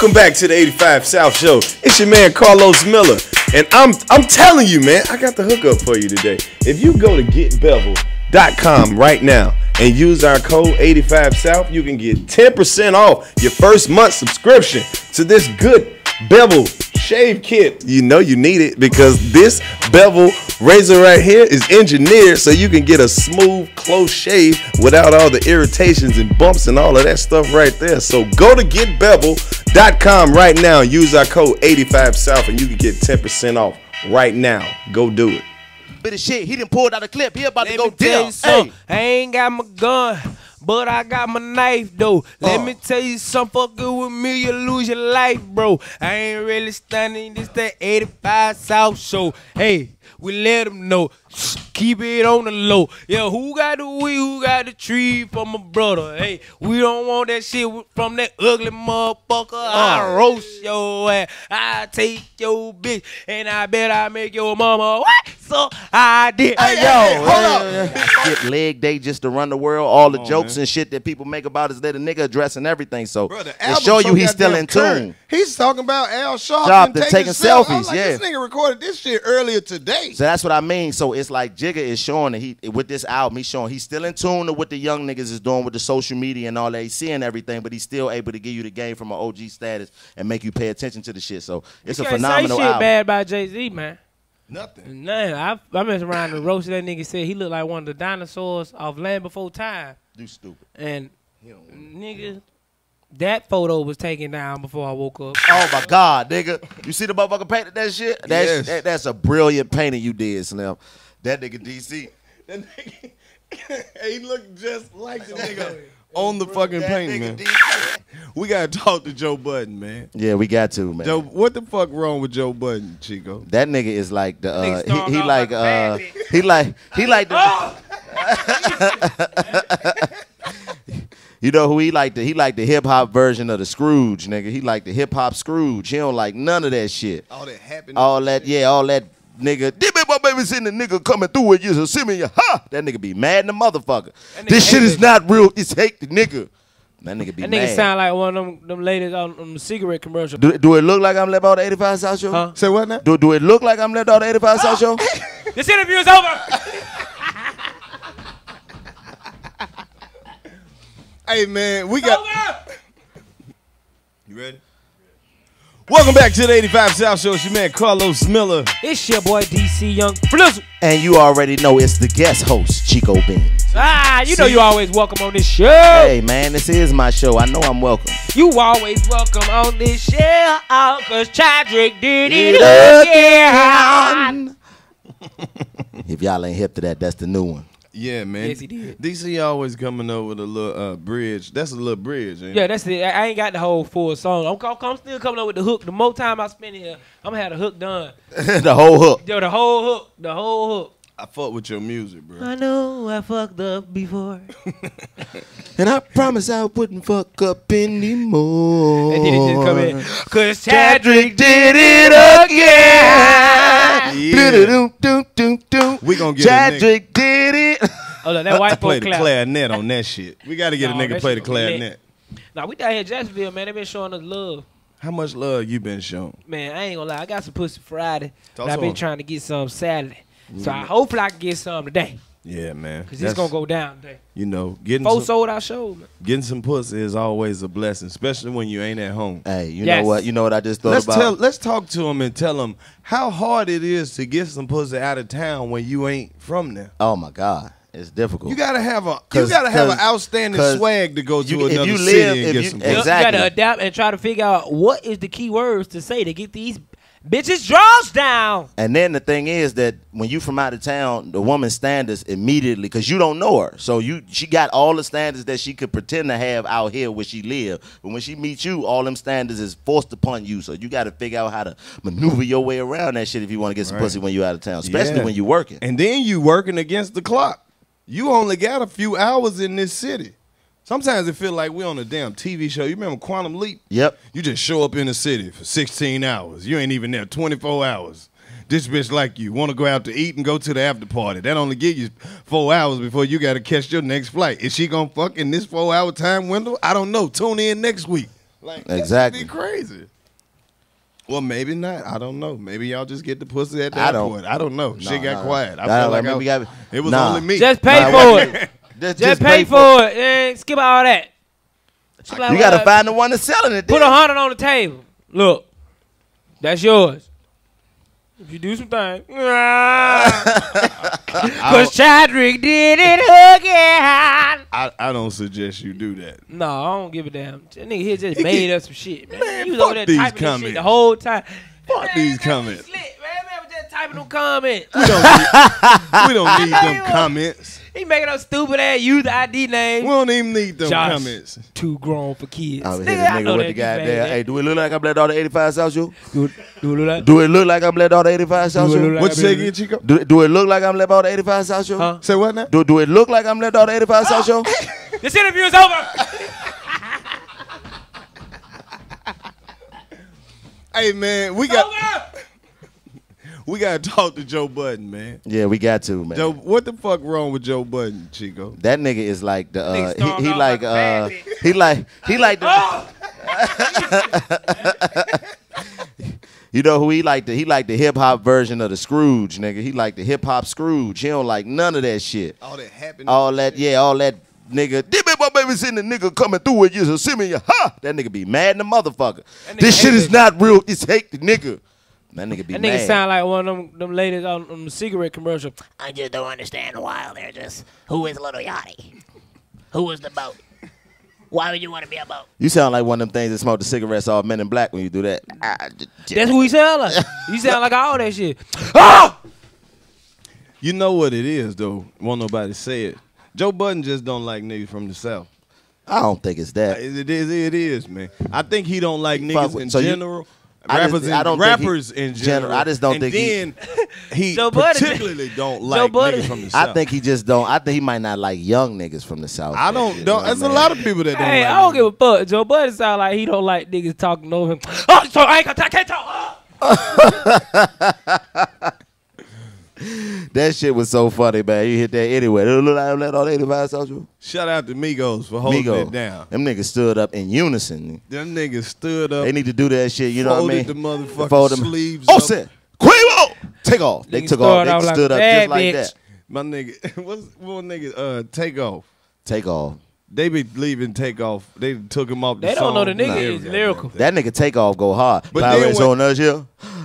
Welcome back to the 85 South Show. It's your man Karlous Miller, and I'm telling you, man, I got the hookup for you today. If you go to getbevel.com right now and use our code 85 South, you can get 10% off your first month subscription to this good bevel shave kit. You know you need it because this bevel razor right here is engineered so you can get a smooth, close shave without all the irritations and bumps and all of that stuff right there. So go to getbevel.com right now and use our code 85 South and you can get 10% off right now. Go do it. Bit of shit. He done pulled out a clip. He about to go down. Hey. I ain't got my gun, but I got my knife, though. Let me tell you something, fucking with me, you lose your life, bro. I ain't really stunning, this that 85 South Show. Hey, we let them know. Keep it on the low. Yeah, who got the weed, who got the tree for my brother? Hey, we don't want that shit from that ugly motherfucker. I roast your ass, I take your bitch, and I bet I make your mama what? So I did. Hey, yo, hold up. Get leg day just to run the world. All the jokes and shit that people make about is that a nigga addressing everything. So they show you he's still in tune. He's talking about Al Sharpton taking selfies. Like, this nigga recorded this shit earlier today. So that's what I mean. So it's like Jigga is showing that he, with this album, he's showing he's still in tune to what the young niggas is doing with the social media and all that. He's seeing everything, but he's still able to give you the game from an OG status and make you pay attention to the shit. So it's a phenomenal say shit album. Bad about Jay-Z, man. Nothing. Nah, I messed around and roasted that nigga. Said he looked like one of the dinosaurs off Land Before Time. You stupid. And nigga, that photo was taken down before I woke up. Oh my God, nigga! You see the motherfucker painted that shit? That's a brilliant painting you did, Slim. That nigga DC. That nigga, he looked just like the nigga on the fucking painting, man. We gotta talk to Joe Budden, man. Yeah, we got to, man. Joe, what the fuck wrong with Joe Budden, Chico? That nigga is like the he like you know who he like the hip hop version of the Scrooge, nigga. He like the hip hop Scrooge. He don't like none of that shit. All that happiness. All that, yeah, all that nigga. Did my baby seen the nigga coming through it? You see me, ha! That nigga be mad in the motherfucker. This shit is not real. It's hate the nigga. That nigga be mad. That nigga sound like one of them ladies on the cigarette commercial. Do it look like I'm left out the 85 South Show? Huh? Say what now? Do it look like I'm left out the 85 South Show? This interview is over. Hey man, we got. You ready? Welcome back to the 85 South Show. It's your man Karlous Miller. It's your boy DCYOUNGFLY. And you already know it's the guest host, Chico Beans. You know you always welcome on this show. Hey man, this is my show. I know I'm welcome. You always welcome on this show, cause Chadrick did it again. If y'all ain't hip to that, that's the new one. Yeah, man. Yes, he did. DC always coming up with a little bridge. That's a little bridge, ain't it? Yeah, that's it. I ain't got the whole full song. I'm still coming up with the hook. The more time I spend here, I'm gonna have the hook done. The whole hook. Yo, the whole hook. The whole hook. I fuck with your music, bro. I know I fucked up before. And I promise I wouldn't fuck up anymore. And then it just come in. Cause Chadrick did it again. Yeah. We gonna get Chadrick did it. Oh, look, that white play folk the clap. clarinet on that shit. We gotta get a nigga play the clarinet. Nah, we down here in Jacksonville, man. They been showing us love. How much love you been shown? Man, I ain't gonna lie. I got some pussy Friday, Talk but I've to been him. trying to get some Saturday. So hopefully I can get some today. Yeah, man. Cause it's gonna go down today. You know, getting 4 some, sold out shows, man. getting some pussy is always a blessing, especially when you ain't at home. Hey, you know what? You know what I just thought Let's about? let's talk to him and tell him how hard it is to get some pussy out of town when you ain't from there. Oh my God, it's difficult. You gotta have an outstanding swag to go to another city and get some pussy. You gotta adapt and try to figure out what is the key words to say to get these bitches draws down. And then the thing is that when you from out of town, the woman's standards immediately, because you don't know her. So she got all the standards that she could pretend to have out here where she live. But when she meets you, all them standards is forced upon you. So you got to figure out how to maneuver your way around that shit if you want to get some pussy when you out of town, especially when you working. And then you working against the clock. You only got a few hours in this city. Sometimes it feel like we on a damn TV show. You remember Quantum Leap? Yep. You just show up in the city for 16 hours. You ain't even there 24 hours. This bitch like you want to go out to eat and go to the after party. That only give you 4 hours before you got to catch your next flight. Is she going to fuck in this 4 hour time window? I don't know. Tune in next week. Like, exactly. That'd be crazy. Well, maybe not. I don't know. Maybe y'all just get the pussy at that point. I don't know. Shit got quiet. I feel like it was only me. Just pay for it. Just pay for it. And skip all that. Like, you gotta find the one that's selling it. Put 100 on the table. Look, that's yours. If you do some things. Cause Chadrick did it again. I don't suggest you do that. No, I don't give a damn. That nigga here just made up some shit, man. He was fuck over there these typing this comments. shit the whole time. Fuck these comments. Man was just typing them comments. We don't need them comments. He making up stupid ass youth ID names. We don't even need them Josh, comments. Too grown for kids. I was hitting nigga with the goddamn. Hey, do it look like I'm let all the 85 South Show? Do it look like? Do it look like I'm let all the 85 South Show? What you say again, Chico? Do it look like I'm let all the 85 South Show? Huh? Say what now? Do it look like I'm let all the 85 South Show? This interview is over. Hey man, we gotta talk to Joe Budden, man. Yeah, we got to, man. Joe, what the fuck wrong with Joe Budden, Chico? That nigga is like the he like the you know who he like the hip hop version of the Scrooge, nigga. He like the hip hop Scrooge. He don't like none of that shit. All that happened. All that nigga. My baby seen the nigga coming through it. You so see me, ha! That nigga be mad in the motherfucker. This shit is not real. It's hate the nigga. That nigga be mad. That nigga sound like one of them ladies on the cigarette commercial. I just don't understand why they're just, who is Little Yachty? Who is the boat? Why would you want to be a boat? You sound like one of them things that smoke the cigarettes all Men in Black when you do that. That's who he sound like. He sound like all that shit. You know what it is, though. Won't nobody say it. Joe Budden just don't like niggas from the South. I don't think it's that. It is, man. I think he don't like niggas in general. Rappers in general. I just don't think then he Joe Budden- particularly don't like Budden- niggas from the South. I think he just don't. I think he might not like young niggas from the South. I don't. There's a lot of people that don't Hey, like I don't niggas. give a fuck. Joe Budden sound like he don't like niggas talking over him. Oh, so I can't talk. That shit was so funny, man. You hit that anyway. It look like I'm let all 85 social. Shout out to Migos for holding it down. Them niggas stood up in unison. Them niggas stood up. They need to do that shit. You know what I mean? Folded the motherfucking Fold them sleeves Oh, up. shit. Quavo! Take off. They took off. They stood up just like that. My nigga, what nigga? Take off. Take off. They be leaving Takeoff. They took him off the They song. don't know the nigga is lyrical. That nigga Takeoff go hard. But Pirates on us, yeah.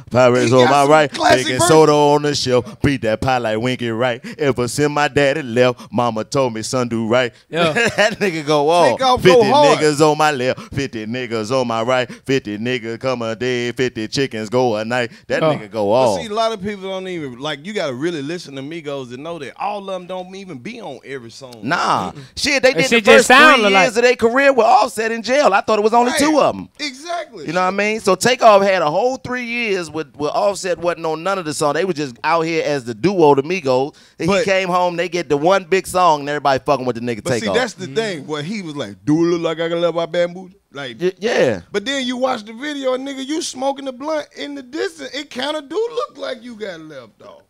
Pirates on my right. classic Baking verse. soda on the shelf. Beat that pie like Winky right. Ever since my daddy left, mama told me son do right. Yeah. That nigga go on. Takeoff 50 go hard. niggas on my left. 50 niggas on my right. 50 niggas come a day. 50 chickens go a night. That nigga go But on. see, a lot of people don't even, like, you got to really listen to Migos to know that all of them don't even be on every song. Nah. Shit, they did shit the just first 3 sounded years of their career with Offset in jail. I thought it was only Right. 2 of them. Exactly. You know what I mean? So Takeoff had a whole 3 years with Offset wasn't on none of the songs. They were just out here as the duo, the Migos. And he But- came home, they get the one big song, and everybody fucking with the nigga But see, Takeoff. that's the thing. Where he was like, do it look like I can love my bamboo? Like, Yeah. but then you watch the video, and nigga, you smoking the blunt in the distance. It kind of do look like you got left off.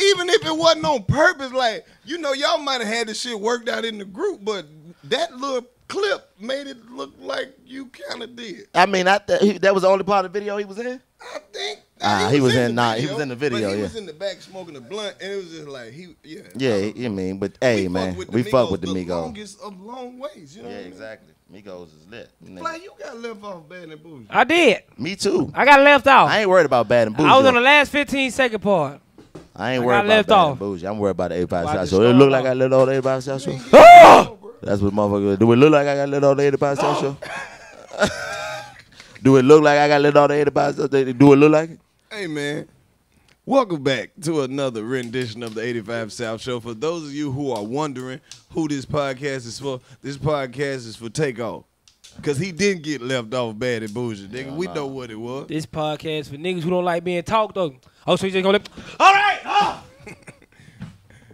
Even if it wasn't on purpose, like, you know, y'all might have had the shit worked out in the group, but that little clip made it look like you kind of did. I mean, that was the only part of the video he was in? I think He was in the But video, he yeah. was in the back smoking the blunt, and it was just like yeah. Yeah, I mean, but hey, man, we fuck with the Migos. Longest of long ways, you know. Yeah, what I mean? exactly. Migos is lit. Fly, you got left off Bad and Bougie. I did. Me too. I got left off. I ain't worried about Bad and Bougie. I was on though. the last 15-second part. I ain't I worried got about left Bad off. and Bougie. I'm worried about the 85 Why South just Show. It start look like off? I let all the 85 South Show. Ah! That's what motherfucker. Do it look like I got let all the 85 South Show? Do it look like I got let all the 85 South? Do it look like it? Hey man, welcome back to another rendition of the 85 South Show. For those of you who are wondering who this podcast is for, this podcast is for Takeoff. Because he didn't get left off Bad and Bougie, nigga. We know what it was. This podcast for niggas who don't like being talked over. Oh, so you just gonna let... All right! Oh!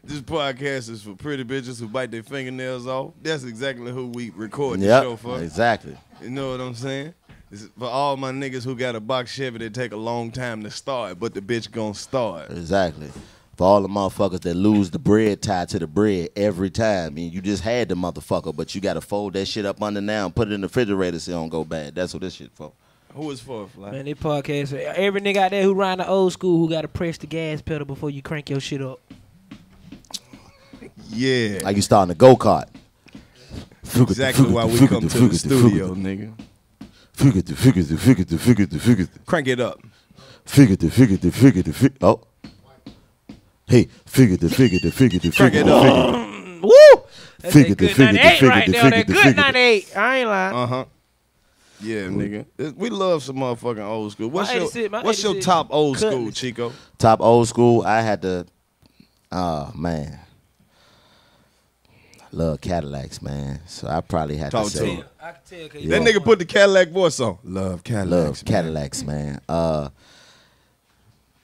This podcast is for pretty bitches who bite their fingernails off. That's exactly who we record the show for. Exactly. You know what I'm saying? This is for all my niggas who got a box Chevy that take a long time to start, but the bitch gonna start. Exactly. For all the motherfuckers that lose the bread tied to the bread every time. I mean, you just had the motherfucker, but you got to fold that shit up under now and put it in the refrigerator so it don't go bad. That's what this shit for. Who is for, Fly? Man, this podcast, every nigga out there who riding the old school who got to press the gas pedal before you crank your shit up. Yeah. Like you starting a go-kart. Exactly why we come to the studio, nigga. Crank it up. Oh. Hey, Crank it up. Woo! That's that good 98 right there. That good 98. I ain't lying. Uh-huh. Yeah, nigga. We love some motherfucking old school. What's My your 86 top old school, Cutlass. Chico? top old school, I had to, oh, man. I love Cadillacs, man. So I probably had Talk to to say. him. I can tell. Cause That nigga put the Cadillac voice on. Love Cadillacs. Love Cadillacs, man.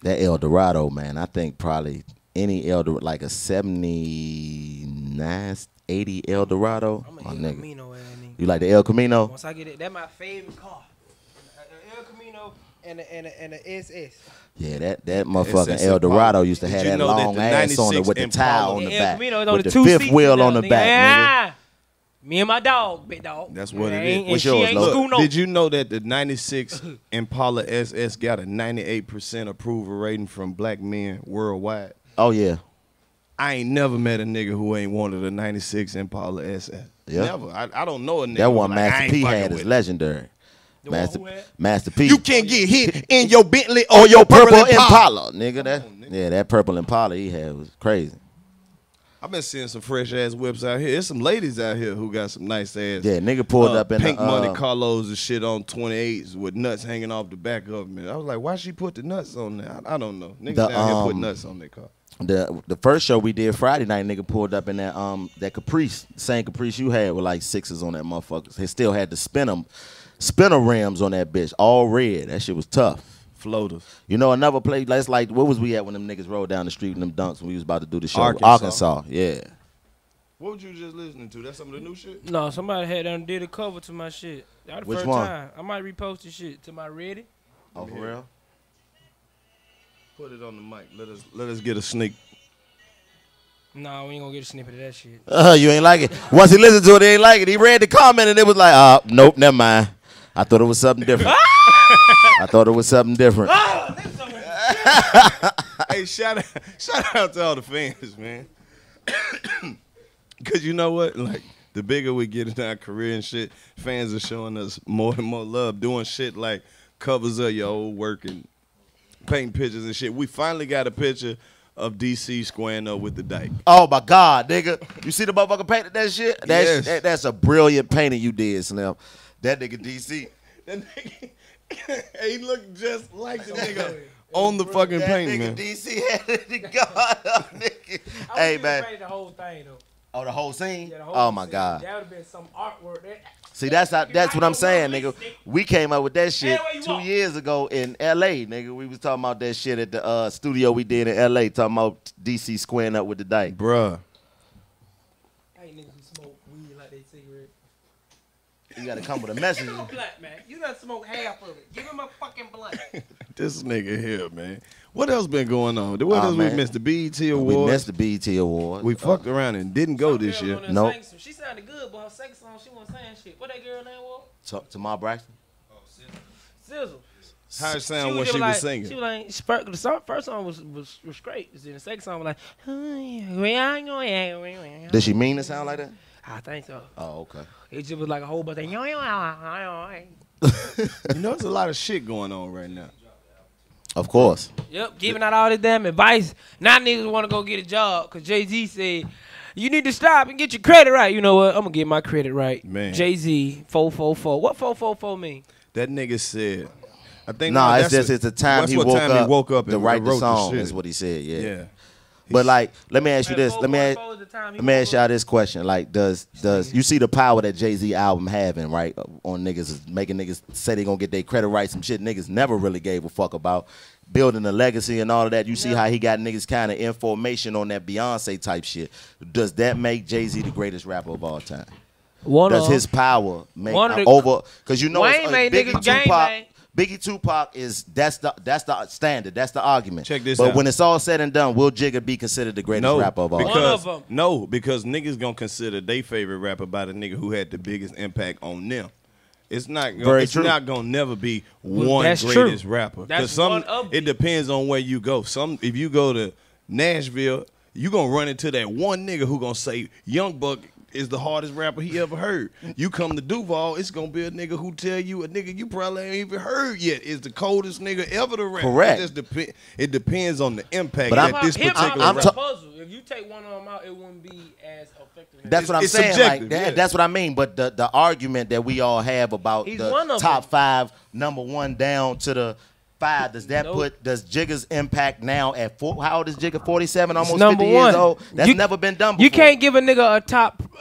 That El Dorado, man. I think probably any El Dorado, like a 79, 80 El Dorado. I'm My gonna nigga. Camino, You like the El Camino? once I get it, that's my favorite car. El Camino and the SS. Yeah, that motherfucking SS El Dorado Impala. used to Did have you that know that long the ass on it 96 with the Impala- towel on the El back. Camino is on With the the two fifth seats wheel and on the everything. back, Yeah. Me and my dog, big dog. That's what it And is. ain't- What's and she yours, ain't Lo? school no. Did you know that the 96 Impala SS got a 98% approval rating from black men worldwide? Oh, yeah. I ain't never met a nigga who ain't wanted a 96 Impala SS. Yeah. Never. I don't know a nigga. That one who like, I Master ain't P fucking had is with it. legendary. The one who had? Master P. You can't get hit in your Bentley or Oh, your purple Impala. Impala, nigga. That, on, nigga. Yeah, that purple Impala he had was crazy. I've been seeing some fresh ass whips out here. There's some ladies out here who got some nice ass. Yeah, nigga pulled up in Pink the, Money Karlous and shit on 28s with nuts hanging off the back of them. I was like, why she put the nuts on there? I don't know. Niggas The, down here put nuts on their car. The first show we did Friday night, nigga pulled up in that Caprice, same Caprice you had with like sixes on that motherfucker. He still had the spinner rims on that bitch, all red. That shit was tough. Floaters. You know, another place, that's like, where was we at when them niggas rolled down the street in them dunks when we was about to do the show? Arkansas. Yeah. What were you just listening to? That's some of the new shit? No, somebody had done did a cover to my shit. That the Which first one? time. I might repost this shit to my Reddit. Oh, for real? Put it on the mic. Let us get a sneak. No, we ain't gonna get a snippet of that shit. You ain't like it. Once he listened to it, he ain't like it. He read the comment and it was like, nope, never mind. I thought it was something different. I thought it was something different. Hey, shout out to all the fans, man. Because you know what? Like, the bigger we get in our career and shit, fans are showing us more and more love, doing shit like covers of your old work and painting pictures and shit. We finally got a picture of DC squaring up with the dyke. Oh, my God, nigga. You see the motherfucker painted that shit? Yes. That's a brilliant painting you did, Slim. That nigga DC. That nigga, he looked just like the nigga on the fucking That painting, nigga man. DC had it to God up, nigga. Hey, man. The whole thing though. Oh, the whole scene? Yeah, the whole Oh, my scene. God. That would have been some artwork. See, that's what I'm saying, nigga. We came up with that shit Anyway, you 2 walk. years ago in L.A., nigga. We was talking about that shit at the studio we did in L.A., talking about DC squaring up with the dyke. Bruh. I ain't niggas who smoke weed like they cigarette. You got to come with a message. Give him a blunt, man. You done smoke half of it. Give him a fucking blunt. This nigga here, man. What else been going on? What else man. we missed? The BET We Awards. missed the BET Awards. We fucked around and didn't go this Girl year. on there Nope. sang some- She sounded good, but her second song, she wasn't saying shit. What that girl name was? Tamar Braxton? Sizzle. How it sound when just she like, was singing? She was like, the first song was great. Then the second song was like, Did she mean to sound like that? I think so. Oh, okay. It just was like a whole bunch of You know, there's a lot of shit going on right now. Of course. Yep, giving out all this damn advice. Now niggas want to go get a job because Jay-Z said, you need to stop and get your credit right. You know what? I'm going to get my credit right. Man. Jay-Z, 444. What 444 mean? That nigga said, I think Nah, that's it's the time that's he what woke time up, he woke up to and write wrote the song shit. is what he said, yeah. Yeah. But like, let me ask you Man, this. Let me 444 is the time he Let me ask woke y'all up. this question. Like, does you see the power that Jay-Z album having, right, on niggas, is making niggas say they gonna get their credit right, some shit niggas never really gave a fuck about, building a legacy and all of that. You see how he got niggas kind of information on that Beyonce type shit. Does that make Jay-Z the greatest rapper of all time? Does his power make one of the- over? Because you know Wayne it's, made Biggie, niggas game Tupac, bang. Biggie Tupac that's the standard. That's the argument. Check this but out. when it's all said and done, will Jigga be considered the greatest rapper of all time? Because niggas gonna consider their favorite rapper by the nigga who had the biggest impact on them. It's not gonna never be one greatest rapper. Because it depends on where you go. If you go to Nashville, you gonna run into that one nigga who gonna say Young Buck is the hardest rapper he ever heard. You come to Duval, it's gonna be a nigga who tell you a nigga you probably ain't even heard yet is the coldest nigga ever to rap. Correct. It depends on the impact but that this particular rapper. If you take one of them out, it wouldn't be as effective. That's what I'm saying. Like, that's what I mean. But the argument that we all have about the top 5, #1 down to the 5, does Jigga's impact now at how old is Jigga? 47, almost 50 years old. That's never been done before. You can't give a nigga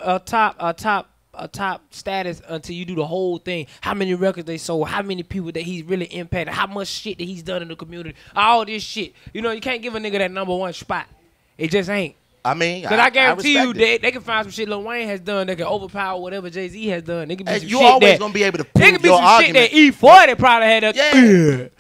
a top status until you do the whole thing. How many records they sold, how many people that he's really impacted, how much shit that he's done in the community, all this shit. You know, you can't give a nigga that #1 spot. It just ain't. I mean, because I guarantee you they can find some shit Lil Wayne has done that can overpower whatever Jay-Z has done. They can be some you shit always gonna be able to prove they can be your some argument. shit that E40 probably had a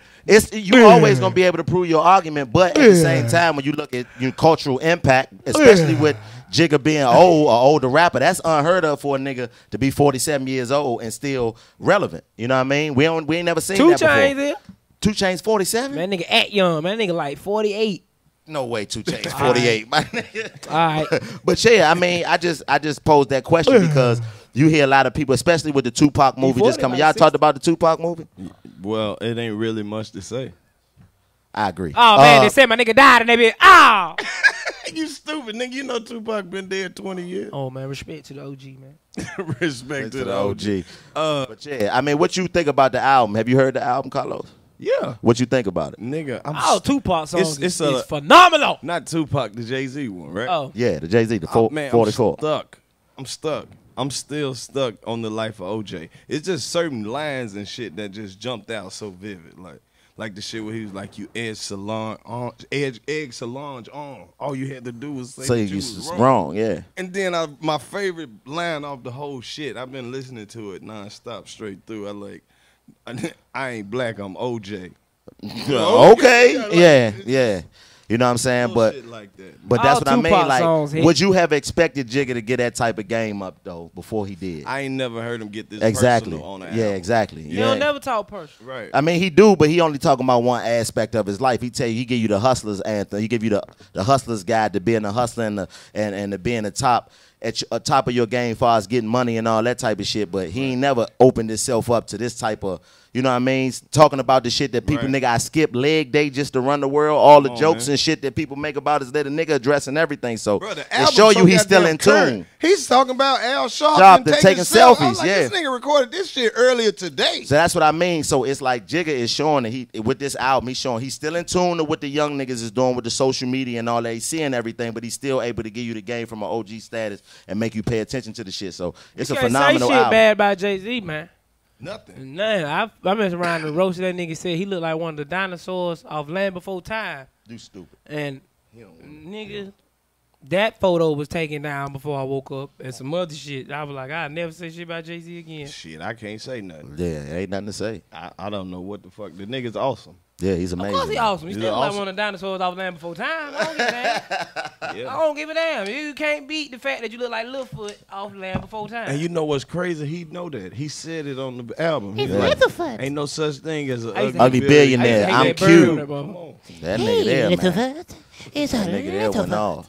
You always gonna be able to prove your argument, but at the same time, when you look at your cultural impact, especially with Jigga being old, or older rapper, that's unheard of for a nigga to be 47 years old and still relevant. You know what I mean? We ain't never seen that before. 2 Chainz there. 2 Chainz 47. Man, nigga act young. Man, nigga like 48. No way, 2 Chainz 48, my nigga. All right. But yeah, I mean, I just posed that question because you hear a lot of people, especially with the Tupac movie just coming. Y'all talked about the Tupac movie? Well, it ain't really much to say. I agree. Oh man, they said my nigga died and they be You stupid nigga. You know Tupac been dead 20 years. Oh man, respect to the OG, man. Respect to the OG. But yeah, I mean, what you think about the album? Have you heard the album, Karlous? Yeah. What you think about it? Nigga, Tupac songs is phenomenal. Not Tupac, the Jay-Z one, right? Oh. Yeah, the Jay-Z, the 44. I'm stuck. I'm still stuck on the life of OJ. It's just certain lines and shit that just jumped out so vivid. Like the shit where he was like, you egg Solange on. All you had to do was say you was wrong. Yeah. And then my favorite line off the whole shit, I've been listening to it nonstop straight through. I ain't black, I'm OJ. Okay. Yeah. You know what I'm saying? But that's what I mean. Like, would you have expected Jigga to get that type of game up though before he did? I ain't never heard him get this personal on the album. Yeah, exactly. You don't never talk personal. Right. I mean, he do, but he only talking about one aspect of his life. He give you the hustler's anthem. He give you the hustler's guide to being a hustler and to being at top of your game as far as getting money and all that type of shit. But he ain't never opened himself up to this type of, you know what I mean? Talking about the shit that people, nigga, I skip leg day just to run the world. All the jokes and shit that people make about is that a nigga addressing everything. So it show you he's still in tune. He's talking about Al Sharpton taking selfies. Like, yeah. This nigga recorded this shit earlier today. So that's what I mean. So it's like Jigga is showing that with this album, he's showing he's still in tune to what the young niggas is doing with the social media and all that. He's seeing everything, but he's still able to give you the game from an OG status and make you pay attention to the shit. So it's a phenomenal say shit album. Bad about Jay-Z, man. Nothing. I messed around and roasted that nigga. Said he looked like one of the dinosaurs off Land Before Time. You stupid. And nigga, that photo was taken down before I woke up and some other shit. I was like, I'll never say shit about Jay-Z again. Shit, I can't say nothing. Yeah, ain't nothing to say. I don't know what the fuck. The nigga's awesome. Yeah, he's amazing. Of course he awesome. He's still awesome. like one of the dinosaurs off Land Before Time. I don't give a damn. I don't give a damn. You can't beat the fact that you look like Littlefoot off Land Before Time. And you know what's crazy? He know that. He said it on the album. He's like, Littlefoot. Ain't no such thing as an ugly billionaire. I'm cute. That nigga there, man. Littlefoot is a That nigga there went Littlefoot. off.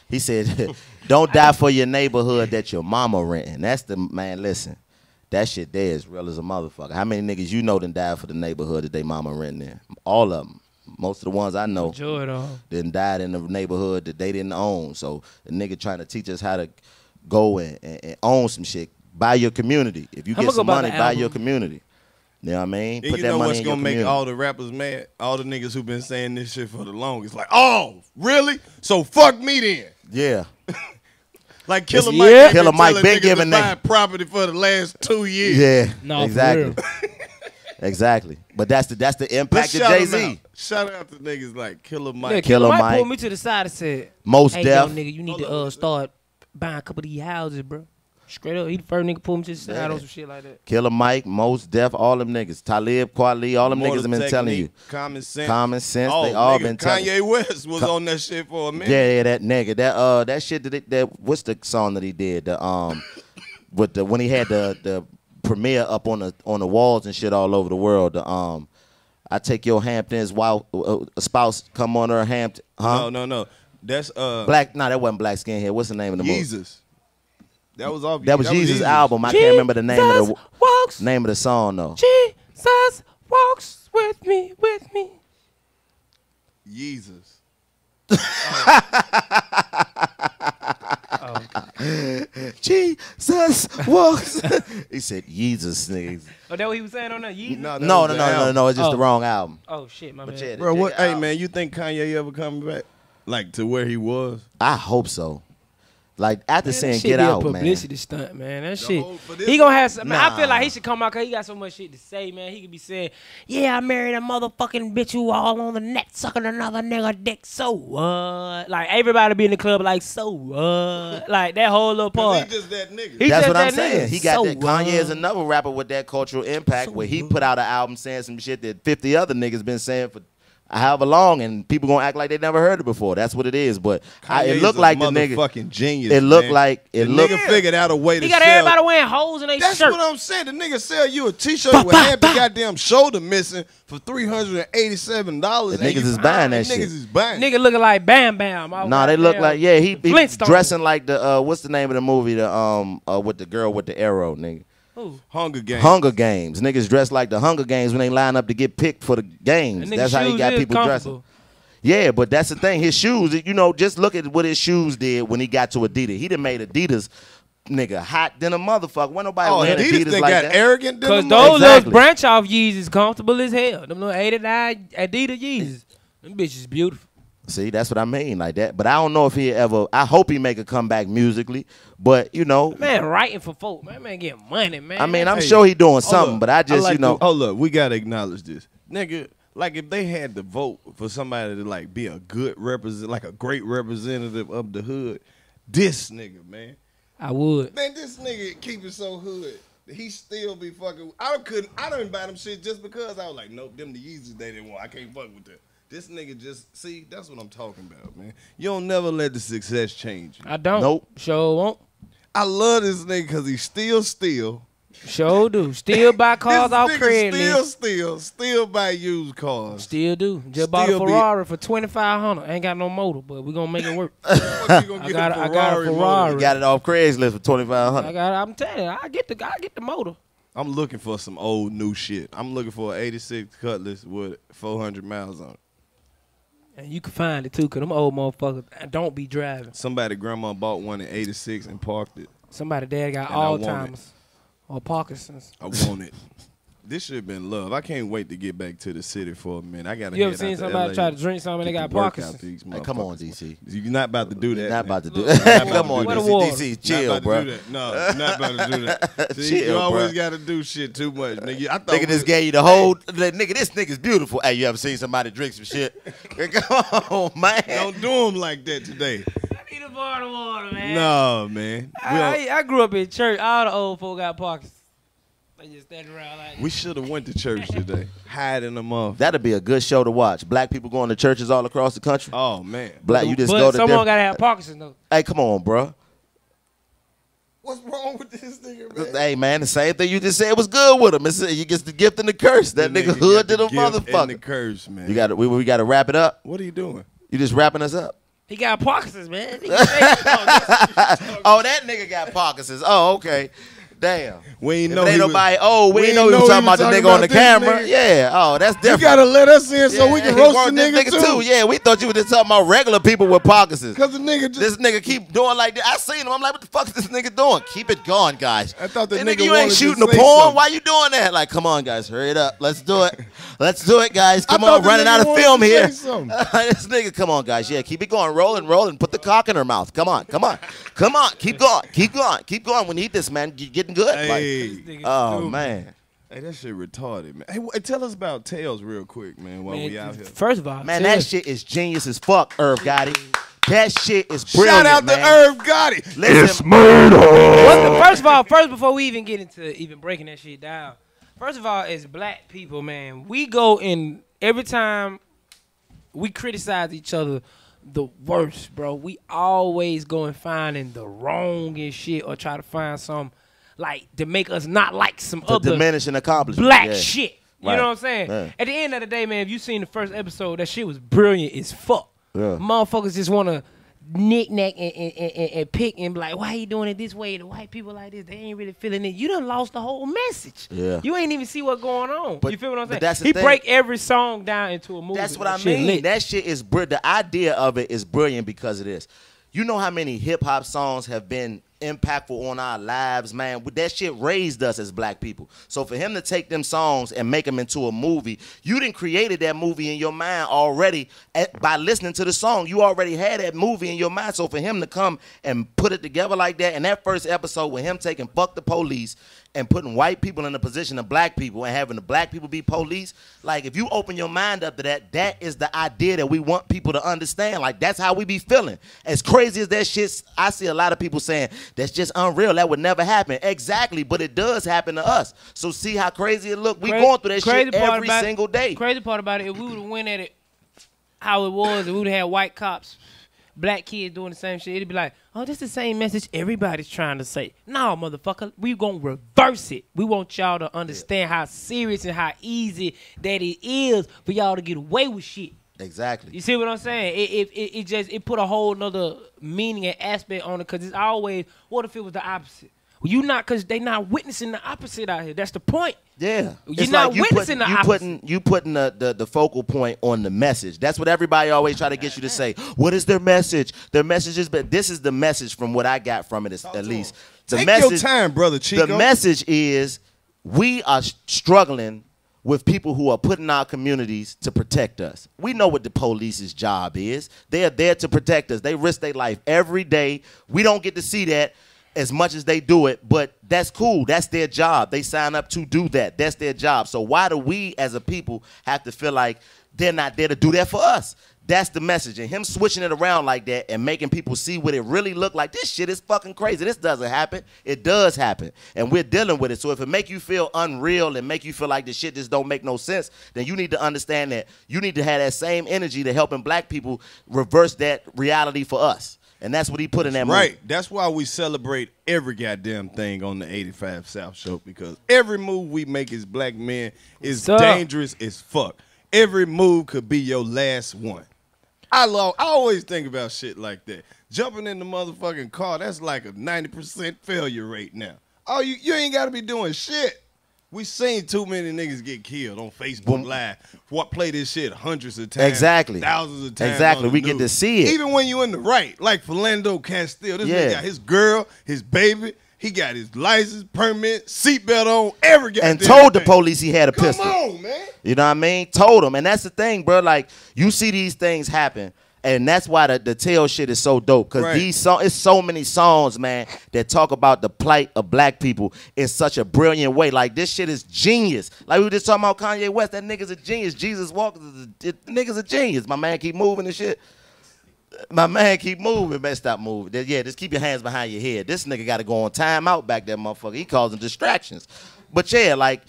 He said, don't die for your neighborhood that your mama renting. That's the, man, listen. That shit there is real as a motherfucker. How many niggas you know done died for the neighborhood that they mama renting in? All of them. Most of the ones I know done died in the neighborhood that they didn't own. So the nigga trying to teach us how to go and own some shit. Buy your community. If you get some money, buy your community. You know what I mean? Put that money in your community. You know what's gonna make all the rappers mad? All the niggas who been saying this shit for the longest. Like, oh, really? So fuck me then. Yeah. Like Killer Mike. Killer Mike been giving niggas property for the last 2 years. Yeah. No, exactly. Exactly. But that's the impact of Jay-Z. Shout out to niggas like Killer Mike. Yeah, Killer Mike pulled me to the side and said, Most hey, Def. yo, nigga, you need to start buying a couple of these houses, bro. Straight up, he the first nigga pull him to the side on some shit like that. Killer Mike, Mos Def, all them niggas. Talib, Kweli, all them Mortal niggas have been telling you. Common sense. Common sense. Oh, they all nigga, been telling. Kanye West was on that shit for a minute. Yeah, that nigga. That shit that what's the song that he did? The with the when he had the premiere up on the walls and shit all over the world. The I take your Hamptons while a spouse come on her Hampton. Huh? No. That's Black. No, that wasn't Black Skinhead. What's the name of the movie? Jesus. That was off. That was Jesus' album. I can't remember the name of the name of the song though. Jesus walks with me. Jesus. Jesus walks. He said Jesus, niggas. Oh, that what he was saying on that? Yeezus? No. It's just the wrong album. Oh shit, my bad. Yeah, Bro, what? Hey man, you think Kanye ever coming back, like to where he was? I hope so. Like after Man, saying that shit "Get be Out," a man. publicity stunt, man. That shit. whole- for this He gonna have some. Man, I Nah. feel like he should come out because he got so much shit to say, man. He could be saying, "Yeah, I married a motherfucking bitch who all on the net sucking another nigga dick." So what? Like everybody be in the club, like so what? Like that whole little part. He just that nigga. He That's just what I'm that saying. nigga. He got So that. Kanye is what? another rapper with that cultural impact where he put out an album saying some shit that 50 other niggas been saying for however long, and people gonna act like they never heard it before. That's what it is. But it looked like the nigga. Fucking genius. It looked man. like it The looked. nigga figured out a way to He got sell. everybody wearing holes in their That's shirt. what I'm saying. The nigga sell you a T-shirt with half the goddamn shoulder missing for $387. The niggas is buying that shit. Niggas is buying. Nigga looking like Bam Bam. Nah, they look like he Flintstones. dressing like the what's the name of the movie with the girl with the arrow, nigga. Who? Hunger Games. Hunger Games. Niggas dressed like the Hunger Games when they line up to get picked for the games. That nigga That's how he shoes got is people dressing. comfortable. Yeah, but that's the thing. His shoes, just look at what his shoes did when he got to Adidas. He done made Adidas, nigga, hot than a motherfucker. When nobody wearing Adidas Adidas got like that. arrogant. than Cause a those Exactly. little branch off Yeezys comfortable as hell. Them little 89 Adidas Yeezys. Them bitches beautiful. See, that's what I mean, like that. But I don't know if he ever. I hope he make a comeback musically. But Man, writing for folk. Man get money, man. I mean, I'm Hey, sure he doing hold something. up. But I just, Oh look, we gotta acknowledge this, nigga. Like if they had to vote for somebody to like be a good like a great representative of the hood, this nigga, man. I would. Man, this nigga keep it so hood. He still be fucking. I don't buy them shit just because I was like, nope, them the Yeezys they didn't want. I can't fuck with them. This nigga just see. That's what I'm talking about, man. You don't never let the success change you. I don't. Nope. Sure won't. I love this nigga because he still. Sure do. Still buy cars This off nigga Craigslist. still buy used cars. Still do. Just bought a Still be- Ferrari for $2,500. Ain't got no motor, but we gonna make it work. What you gonna I get got a a Ferrari. motor? got it off Craigslist for $2,500. I'm telling you, I get the motor. I'm looking for some old new shit. I'm looking for an '86 Cutlass with 400 miles on it. And you can find it too, cause them old motherfuckers don't be driving. Somebody grandma bought one in '86 and parked it. Somebody dad got And I want Alzheimer's or Parkinson's. I want it. This shit been love. I can't wait to get back to the city for a minute. I gotta. You ever head seen out to somebody LA try to drink something and they get got the work out Parkinson's? these Hey, come on, motherfuckers. DC. You're not about to do that. Not man. about to do Not that. about Come to on, do Where that. the water? DC. Not Chill, about to bro. do that. No, not about to do that. See, Chill, you always bruh. gotta do shit too much, nigga. I thought Nigga just gave you the whole. Nigga, this nigga's beautiful. Hey, you ever seen somebody drink some shit? Come on, man. don't do them like that today. I need a bottle of water, man. No, man. I grew up in church. All the old folk got Parkinson's. They just stand around like We should have went to church today. Hiding them off. That'd be a good show to watch. Black people going to churches all across the country. Oh man. Black, you just but go to someone different. gotta have Parkinson's though. Hey, come on, bro. What's wrong with this nigga, man? Hey, man, the same thing you just said was good with him. You get the gift and the curse. That nigga hood to the gift and the motherfucker. curse, man. You got we got to wrap it up. What are you doing? You just wrapping us up. He got Parkinson's, man. Oh, that nigga got Parkinson's. Oh, okay. Damn. We ain't If know it ain't he was- nobody. Oh, we ain't know ain't he was talking he about the was nigga talking on the about this camera. nigga. Yeah. Oh, that's You different. gotta let us in so we can he roast roast the this nigga too. Yeah, we thought you were just talking about regular people with Parkinson's. Cause the nigga just This nigga keep doing like that. I seen him. I'm like, what the fuck is this nigga doing? Keep it going, guys. I thought the Hey, nigga you wanted ain't to shooting the say porn. something. Why you doing that? Like, come on, guys, hurry it up. Let's do it. Let's do it, guys. Come I thought on, the running nigga out of wanted film to here. say something. This nigga, come on, guys. Yeah, keep it going. Rolling. Put the cock in her mouth. Come on. Come on. Keep going. We need this, man. You getting good? Hey, Oh, man. hey, that shit retarded, man. Hey, tell us about Tails real quick, man. While we out here. First of all, Man, that shit is genius as fuck, Irv Gotti. That shit is brilliant. Shout out man. to Irv Gotti. Listen, First of all, before we even get into even breaking that shit down, first of all, as black people, man, we go in every time we criticize each other the worst, bro. We always go and finding the wrong and shit or try to find some like to make us not like some other diminishing accomplishment. black shit. You Right. know what I'm saying? Yeah. At the end of the day, man, if you seen the first episode, that shit was brilliant as fuck. Yeah. Motherfuckers just want to knick-knack and pick and be like, why you doing it this way? The white people like this, they ain't really feeling it. You done lost the whole message. Yeah. You ain't even see what's going on. But- you feel what I'm but saying? that's the He thing. break every song down into a movie. That's what I Shit mean. lit. That shit is brilliant. The idea of it is brilliant because of this. You know how many hip hop songs have been impactful on our lives, man? That shit raised us as black people. So for him to take them songs and make them into a movie, you done created that movie in your mind already by listening to the song. You already had that movie in your mind. So for him to come and put it together like that, and that first episode with him taking "Fuck the Police" and putting white people in the position of black people and having the black people be police, like if you open your mind up to that, that is the idea that we want people to understand. Like that's how we be feeling. As crazy as that shit, I see a lot of people saying that's just unreal. That would never happen. Exactly, but it does happen to us. So see how crazy it look. We going through that shit every single day. Crazy part about it, if we would have went at it how it was, if we would have had white cops, black kids doing the same shit, it'd be like, oh, this is the same message everybody's trying to say. No, motherfucker, we gonna reverse it. We want y'all to understand how serious and how easy that it is for y'all to get away with shit. Exactly. You see what I'm saying? It put a whole nother meaning and aspect on it, because it's always, what if it was the opposite? Well, because they not witnessing the opposite out here. That's the point. Yeah. You're not witnessing the opposite. You putting the focal point on the message. That's what everybody always try to get you to say. What is their message? Their message is, but this is the message from what I got from it at least. Take your time, brother Chico. The message is we are struggling with people who are put in our communities to protect us. We know what the police's job is. They are there to protect us. They risk their life every day. We don't get to see that as much as they do it, but that's cool. That's their job. They sign up to do that. That's their job. So why do we as a people have to feel like they're not there to do that for us? That's the message. And him switching it around like that and making people see what it really look like. This shit is fucking crazy. This doesn't happen. It does happen. And we're dealing with it. So if it make you feel unreal and make you feel like this shit just don't make no sense, then you need to understand that you need to have that same energy to helping black people reverse that reality for us. And that's what he put in that movie. Right. That's why we celebrate every goddamn thing on the 85 South Show, because every move we make as black men is dangerous as fuck. Every move could be your last one. I always think about shit like that. Jumping in the motherfucking car, that's like a 90% failure rate now. Oh, you ain't got to be doing shit. We seen too many niggas get killed on Facebook Live. What play this shit hundreds of times, Exactly. thousands of times. Exactly. On the We get news. to see it. Even when you in the right, like Philando Castile. This nigga got his girl, his baby. He got his license, permit, seatbelt on, every goddamn and told the thing. police he had a pistol. Come on, man. You know what I mean? Told him. And that's the thing, bro. Like, you see these things happen. And that's why the tail shit is so dope. Because it's so many songs, man, that talk about the plight of black people in such a brilliant way. Like, this shit is genius. Like, we were just talking about Kanye West. That nigga's a genius. Jesus Walker, nigga's a genius. My man keep moving and shit. My man keep moving, man. Stop moving. Yeah, just keep your hands behind your head. This nigga got to go on timeout back there, motherfucker. He calls them distractions. But yeah, like,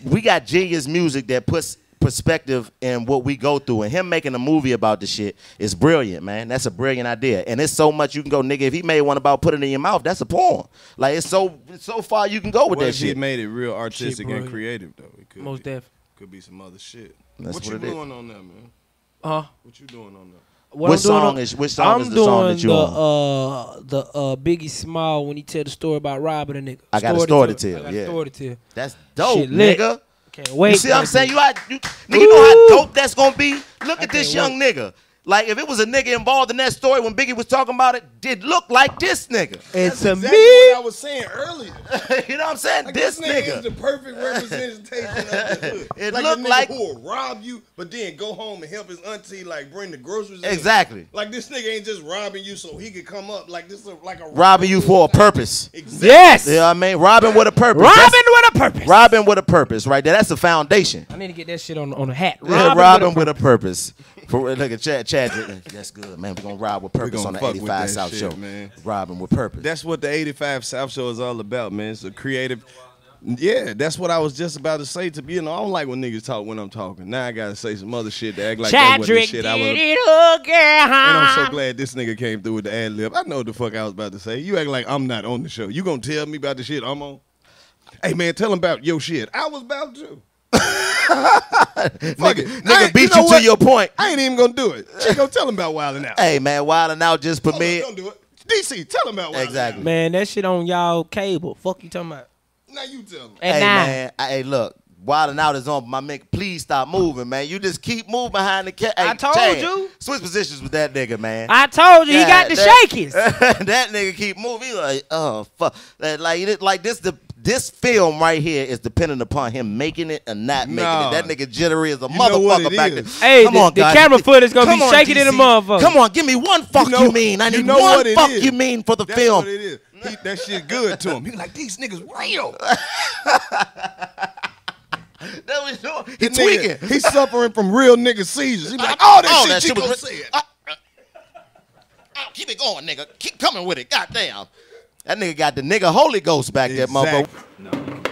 we got genius music that puts perspective in what we go through, and him making a movie about the shit is brilliant, man. That's a brilliant idea. And it's so much you can go, nigga. If he made one about putting it in your mouth, that's a porn. Like, it's so far you can go with that shit. He made it real artistic and creative, though. It could Most definitely. Could be some other shit. That's what you doing on that, man? What you doing on that? Which song is the song that you on? The Biggie Small, when he tell the story about robbing a nigga. I got a story to tell. I got a story to tell. That's dope, Shit lit. nigga. Can't wait. You see what I'm saying? Nigga, you know how dope that's gonna be? Look at this young nigga. Like, if it was a nigga involved in that story when Biggie was talking about it, did look like this nigga. It's That's a exactly me. what I was saying earlier. You know what I'm saying? Like, this nigga nigga. is the perfect representation of the hood. It like looked the nigga like- who will rob you, but then go home and help his auntie, like, bring the groceries in. Exactly. Like, this nigga ain't just robbing you so he could come up. Like, this is like a Robbing you for a purpose. Exactly. Yes. You know what I mean? Robbing with a purpose. Robbing with a purpose. Robbing with a purpose, right there. That's the foundation. I need to get that shit on a hat. Robbing with a purpose. For look at Chad. That's good, man. We're gonna ride with purpose on the 85 South shit, Show, man. Robbing with purpose. That's what the 85 South Show is all about, man. It's a creative. Yeah, that's what I was just about to say. I don't like when niggas talk when I'm talking. Now I gotta say some other shit to act like that wasn't the shit I was. And I'm so glad this nigga came through with the ad lib. I know what the fuck I was about to say. You act like I'm not on the show. You gonna tell me about the shit I'm on? Hey man, tell him about your shit. I was about to. Nigga beat you to your point. I ain't even gonna do it. Chico, tell him about Wildin' Out. Hey man, Wildin' Out just put me. Don't do it. DC, tell him about Wildin' Exactly. Out. Man, that shit on y'all cable. Fuck you talking about? Now you tell him. Hey man, hey look, Wildin' Out is on. My man, please stop moving, man. You just keep moving behind the cat. Hey, I told Chad, you. Switch positions with that nigga, man. I told you he got the shakies. That nigga keep moving. He like, oh fuck, like this film right here is dependent upon him making it or not making it. That nigga jittery as a motherfucker back there. Hey, come on, the camera footage gonna be shaking in the motherfucker. Come on, give me one fuck you mean. I need one fuck you mean for the film. That's what it is. That shit good to him. He like, these niggas real. That was doing. He tweaking. He's suffering from real nigga seizures. He like, oh, that shit Chico said. Keep it going, nigga. Keep coming with it. Goddamn. That nigga got the nigga Holy Ghost back there, motherfucker.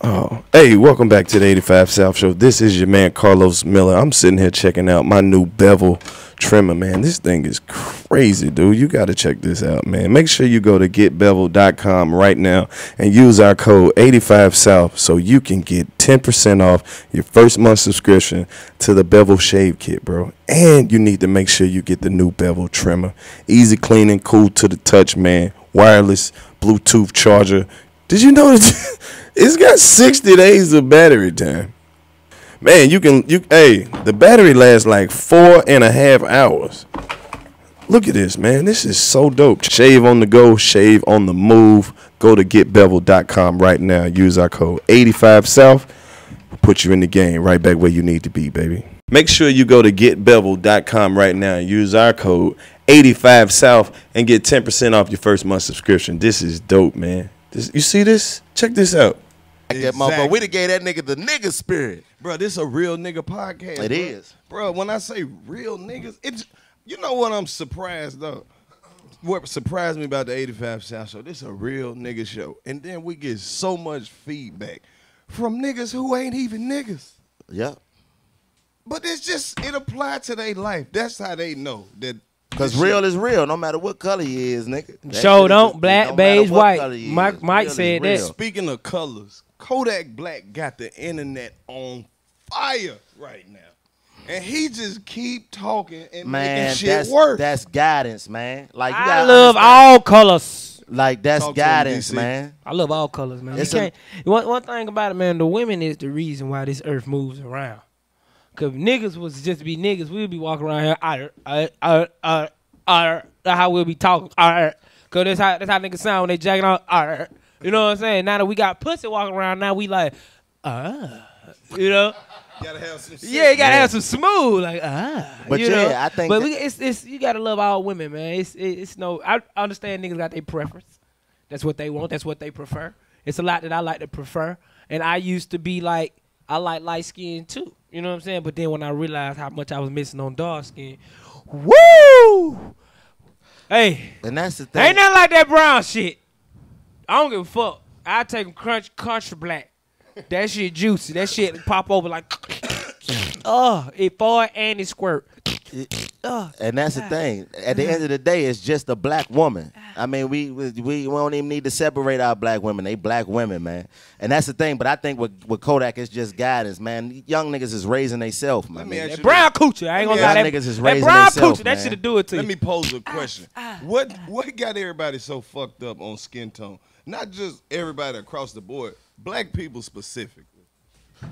Oh, hey, welcome back to the 85 South Show. This is your man, Karlous Miller. I'm sitting here checking out my new bevel trimmer, man. This thing is crazy, dude. You got to check this out, man. Make sure you go to getbevel.com right now and use our code 85South so you can get 10% off your first month subscription to the bevel shave kit, bro. And you need to make sure you get the new bevel trimmer. Easy cleaning, cool to the touch, man. Wireless, Bluetooth charger. Did you know that it's got 60 days of battery time? Man, hey, the battery lasts like 4.5 hours. Look at this, man. This is so dope. Shave on the go, shave on the move. Go to getbevel.com right now. Use our code 85South. Put you in the game right back where you need to be, baby. Make sure you go to getbevel.com right now and use our code 85South and get 10% off your first month subscription. This is dope, man. You see this? Check this out. Exactly. We done gave that nigga the nigga spirit. Bro, this a real nigga podcast. It is. Bro, when I say real niggas, it's, you know what I'm surprised, though? What surprised me about the 85 South Show, this a real nigga show. And then we get so much feedback from niggas who ain't even niggas. Yep. But it's just, it applied to their life. That's how they know that. Because real is real, no matter what color he is, nigga. Show don't, black, beige, white. Mike said that. Speaking of colors, Kodak Black got the internet on fire right now. And he just keep talking and making shit work. That's guidance, man. Like you I love all colors. Like that's guidance, man. I love all colors, man. One thing about it, man, the women is the reason why this earth moves around. Cause niggas was just be niggas, we'd be walking around here, how we'll be talking, Cause that's how niggas sound when they jacking on, you know what I'm saying? Now that we got pussy walking around, now we like, you know. Gotta have some you gotta have some smooth, like But you know? I think. But it's you gotta love all women, man. It's no. I understand niggas got their preference. That's what they want. That's what they prefer. It's a lot that I like to prefer, and I used to be like, I like light skin too. You know what I'm saying? But then when I realized how much I was missing on dark skin, woo! Hey, and that's the thing. Ain't nothing like that brown shit. I don't give a fuck. I take them country black. That shit juicy. That shit pop over like, it fart and it squirt. And that's the thing. At the end of the day, it's just a black woman. I mean, we don't even need to separate our black women. They black women, man. And that's the thing. But I think with Kodak, it's just guidance, man. Young niggas is raising themselves, man. That brown coochie. I ain't gonna lie. Young niggas is raising brown themselves, coochie, that shit'll do it to you. Let me pose a question. What got everybody so fucked up on skin tone? Not just everybody across the board. Black people specifically.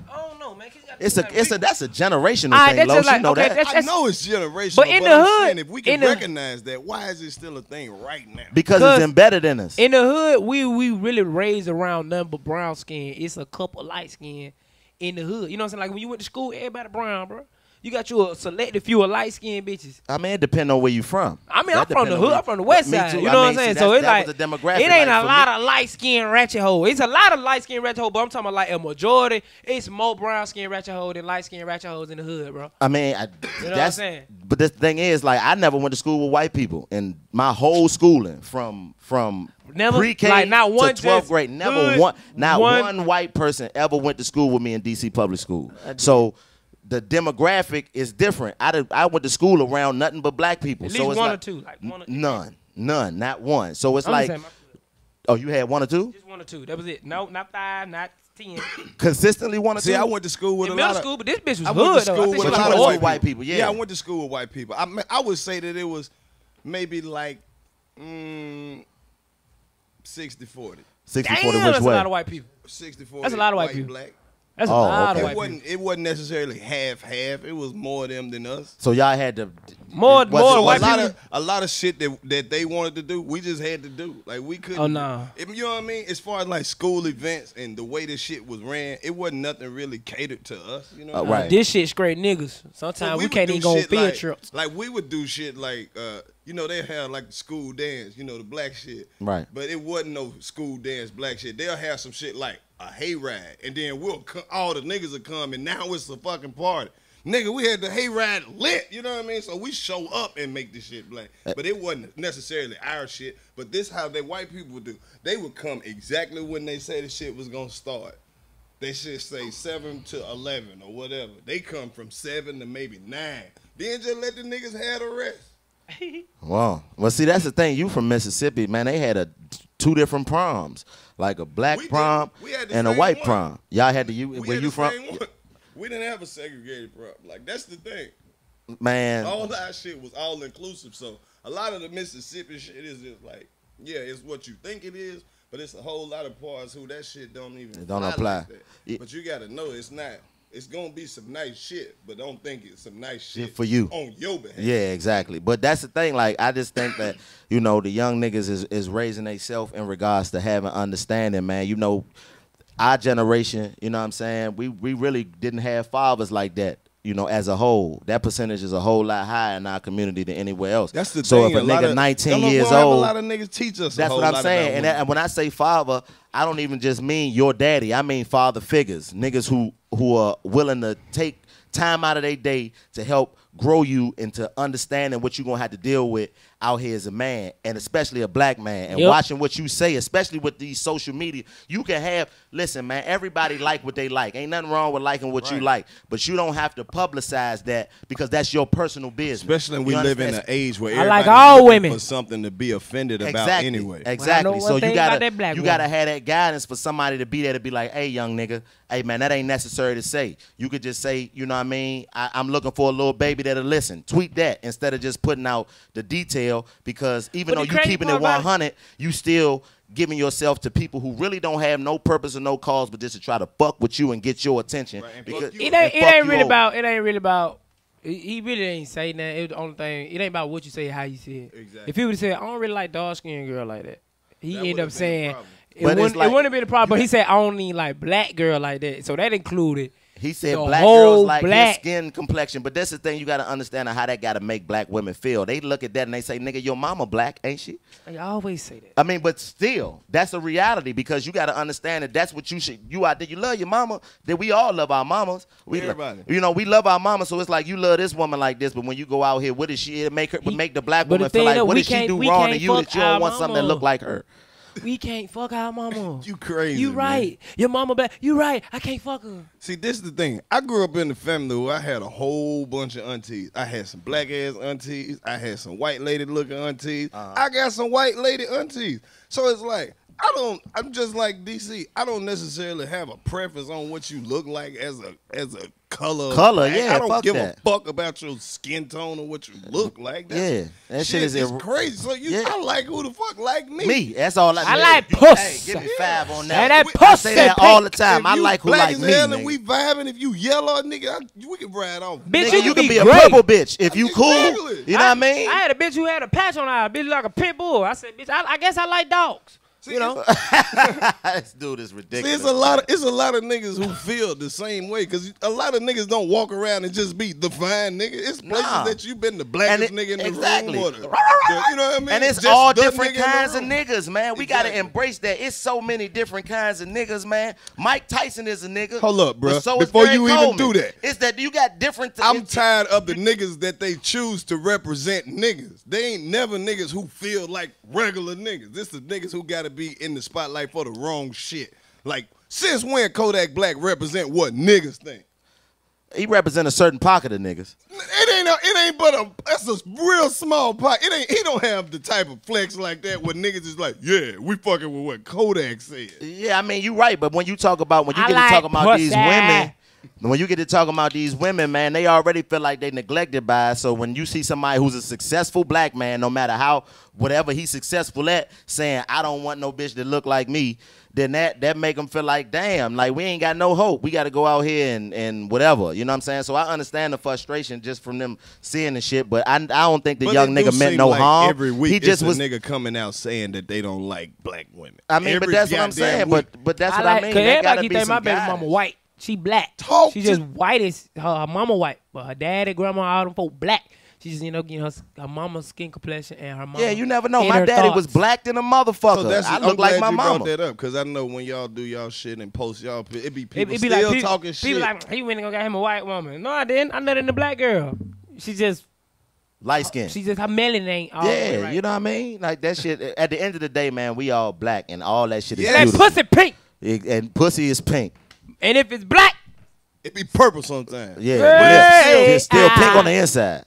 I don't know, man. That's a generational thing, Los. You know that. I know it's generational, but in the hood, saying, if we can recognize that, why is it still a thing right now? Because it's embedded in us. In the hood, we really raised around nothing but brown skin. It's a couple light skin in the hood. You know what I'm saying? Like when you went to school, everybody brown, bro. You got you a selected few of light skinned bitches. I mean, it depends on where you from. I mean, That I'm from the depend on hood. where I'm from the west Me side. too. You I know mean, what I'm saying? see, So it's that like, was the demographic. it ain't Like, a for lot me- of light skinned ratchet hoes. It's a lot of light skinned ratchet hoes, but I'm talking about like a majority. It's more brown skinned ratchet hoes than light skinned ratchet hoes in the hood, bro. I mean, You know what I'm that's. saying? But the thing is, like, I never went to school with white people, and my whole schooling from Never? pre-K Like, not one to 12th just grade, never hood, one white person ever went to school with me in DC public school. So the demographic is different. I went to school around nothing but black people. At so least it's one like, or two. Like one or none, not one. So it's I'm like, saying oh, you had one or two? just one or two. That was it. No, not 5, not 10. Consistently one or two? See, I went to school with In a middle lot school, of. but this bitch was I went hood to though. I school think with she a was lot like of white people. Yeah. I went to school with white people. I would say that it was maybe like 60-40. 60-40 Damn, which that's a way? lot of white people. 60-40. That's a lot of white people. Black. That's Oh, a lot okay. of white people. It wasn't necessarily half. It was more of them than us. So y'all had to More was it- white was it- people. A lot of shit that they wanted to do, we just had to do. Like we couldn't. Oh, nah. You know what I mean? As far as like school events and the way this shit was ran, it wasn't nothing really catered to us. You know, what I mean? right. This shit straight niggas. Sometimes we would can't do even go on shit field like, trips. Like we would do shit like, you know, they have like the school dance, you know, the black shit. Right. But it wasn't no school dance black shit. They'll have some shit like a hayride, and then all the niggas will come, and now it's a fucking party. Nigga, we had the hayride lit, you know what I mean? So we show up and make this shit black. But it wasn't necessarily our shit. But this how they white people would do. They would come exactly when they say the shit was gonna start. They should say 7 to 11 or whatever. They come from 7 to maybe 9. Then just let the niggas have the rest. Wow. Well, see, that's the thing. You from Mississippi, man. They had two different proms, like a black We did. prom We had the and a same white one. prom. Y'all had to We where had you the from? same one. We didn't have a segregated prom. Like, that's the thing. Man, All that shit was all inclusive. So a lot of the Mississippi shit is just like, yeah, it's what you think it is, but it's a whole lot of parts who that shit don't even It don't apply. like that. But you gotta know it's not. It's gonna be some nice shit, but don't think it's some nice shit for you. on your behalf. yeah, exactly. But that's the thing. Like, I just think that, you know, the young niggas is raising themselves in regards to having understanding, man. You know, our generation, you know what I'm saying? We really didn't have fathers like that. You know, as a whole, that percentage is a whole lot higher in our community than anywhere else. That's the so thing. if a nigga 19 years a old, lot of niggas teach us. that's a whole what I'm lot saying. about And, women. and when I say father, I don't even just mean your daddy. I mean father figures, niggas who are willing to take time out of their day to help grow you into understanding what you're gonna have to deal with out here as a man, and especially a black man, and Yep. watching what you say, especially with these social media. You can have, listen, man, everybody like what they like. Ain't nothing wrong with liking what you like, but you don't have to publicize that because that's your personal business. Especially when we You live in an understand? age where I like everybody's all looking women. for something to be offended about Exactly. anyway. Exactly. one So thing you about gotta that black you woman. gotta have that guidance for somebody to be there to be like, hey, young nigga, hey man, that ain't necessary to say. You could just say, you know what I mean? I'm looking for a little baby that'll listen. Tweet that instead of just putting out the detail, because even But though the you crazy keeping part it about it- 100, you still giving yourself to people who really don't have no purpose or no cause, but just to try to fuck with you and get your attention. Right, and because fuck you. It and ain't fuck really you over. about. It ain't really about. He really ain't say nothing. It was the only thing. It ain't about what you say, how you say it. Exactly. If he would have said, I don't really like dark skinned girl like that, he That ended would've up been the saying problem. it But it's wouldn't, like- it wouldn't have been a problem. But he said, I don't need like black girl like that. So that included. He said The black whole girls like black- his skin complexion, but that's the thing, you got to understand how that got to make black women feel. They look at that and they say, nigga, your mama black, ain't she? I always say that. I mean, but still, that's a reality, because you got to understand that that's what you out there. You love your mama. That we all love our mamas. We Everybody. you know, we love our mama. So it's like you love this woman like this, but when you go out here, what is she? It make the black But the woman feel thing like, though, what we did she can't- do we wrong can't to you that fuck you don't our want something that mama. look like her? We can't fuck our mama. You crazy. You man. right. Your mama back. You right. I can't fuck her. See, this is the thing. I grew up in a family where I had a whole bunch of aunties. I had some black ass aunties. I had some white lady looking aunties. I got some white lady aunties. So it's like, I'm just like DC. I don't necessarily have a preference on what you look like as a color. Color, black. yeah, I don't fuck give that. a fuck about your skin tone or what you look like. Yeah, that shit is crazy. So Yeah. I like who the fuck like me. Me, that's all I like Hey, puss. give me 5 on And that. that I say that pussy all the pink. time. If I you like who black like as me, hell nigga. and we vibing. If you yellow, nigga, we can ride off. Bitch, Nigga, you could can be a gray. purple bitch if you cool. Exactly. You know what I mean? I had a bitch who had a patch on her. A bitch like a pit bull. I said, bitch, I guess I like dogs. You know, This dude is ridiculous. See, it's a lot of niggas who feel the same way because a lot of niggas don't walk around and just be the fine nigga. It's places that you've been the blackest nigga in the room, or you know what I mean? And it's just all the different nigga in the kinds of room. niggas, man. We gotta embrace that. It's so many different kinds of niggas, man. Mike Tyson is a nigga. Hold up, bro. but so is Before Gary you even Coleman. do that, It's that you got different. I'm tired of the niggas that they choose to represent niggas. They ain't never niggas who feel like regular niggas. This is niggas who gotta be in the spotlight for the wrong shit. Like, since when Kodak Black represent what niggas think? He represent a certain pocket of niggas. It ain't but that's a real small part. He don't have the type of flex like that where niggas is like, yeah, we fucking with what Kodak said. Yeah, I mean, you right, but when you talk about these women, when you get to talking about these women, man, they already feel like they neglected by us. So when you see somebody who's a successful black man, no matter whatever he's successful at, saying, I don't want no bitch that look like me, then that make them feel like, damn, like we ain't got no hope. We got to go out here and whatever. You know what I'm saying? So I understand the frustration just from them seeing the shit, but I don't think the young nigga meant no harm. Every week he just was a nigga coming out saying that they don't like black women. I mean, but that's what I'm saying. But that's what I mean. Cause That gotta everybody be think my some baby guidance. mama white. She black. She just white as her mama white, but her daddy, grandma, all them folk black. She's her mama's skin complexion and her mama. Yeah, you never know. My daddy was black than a motherfucker. So I look like my you mama. brought that up because I know when y'all do y'all shit and post y'all, it be people It be still like talking shit. People like he went and got him a white woman. No, I didn't. I nutted in the black girl. She just light skin. She just her melanin ain't all the way right. You know what I mean? Like that shit. At the end of the day, man, we all black and all that shit is that beautiful. pussy pink. And pussy is pink. And if it's black, it be purple sometimes. Yeah, but it's still pink on the inside.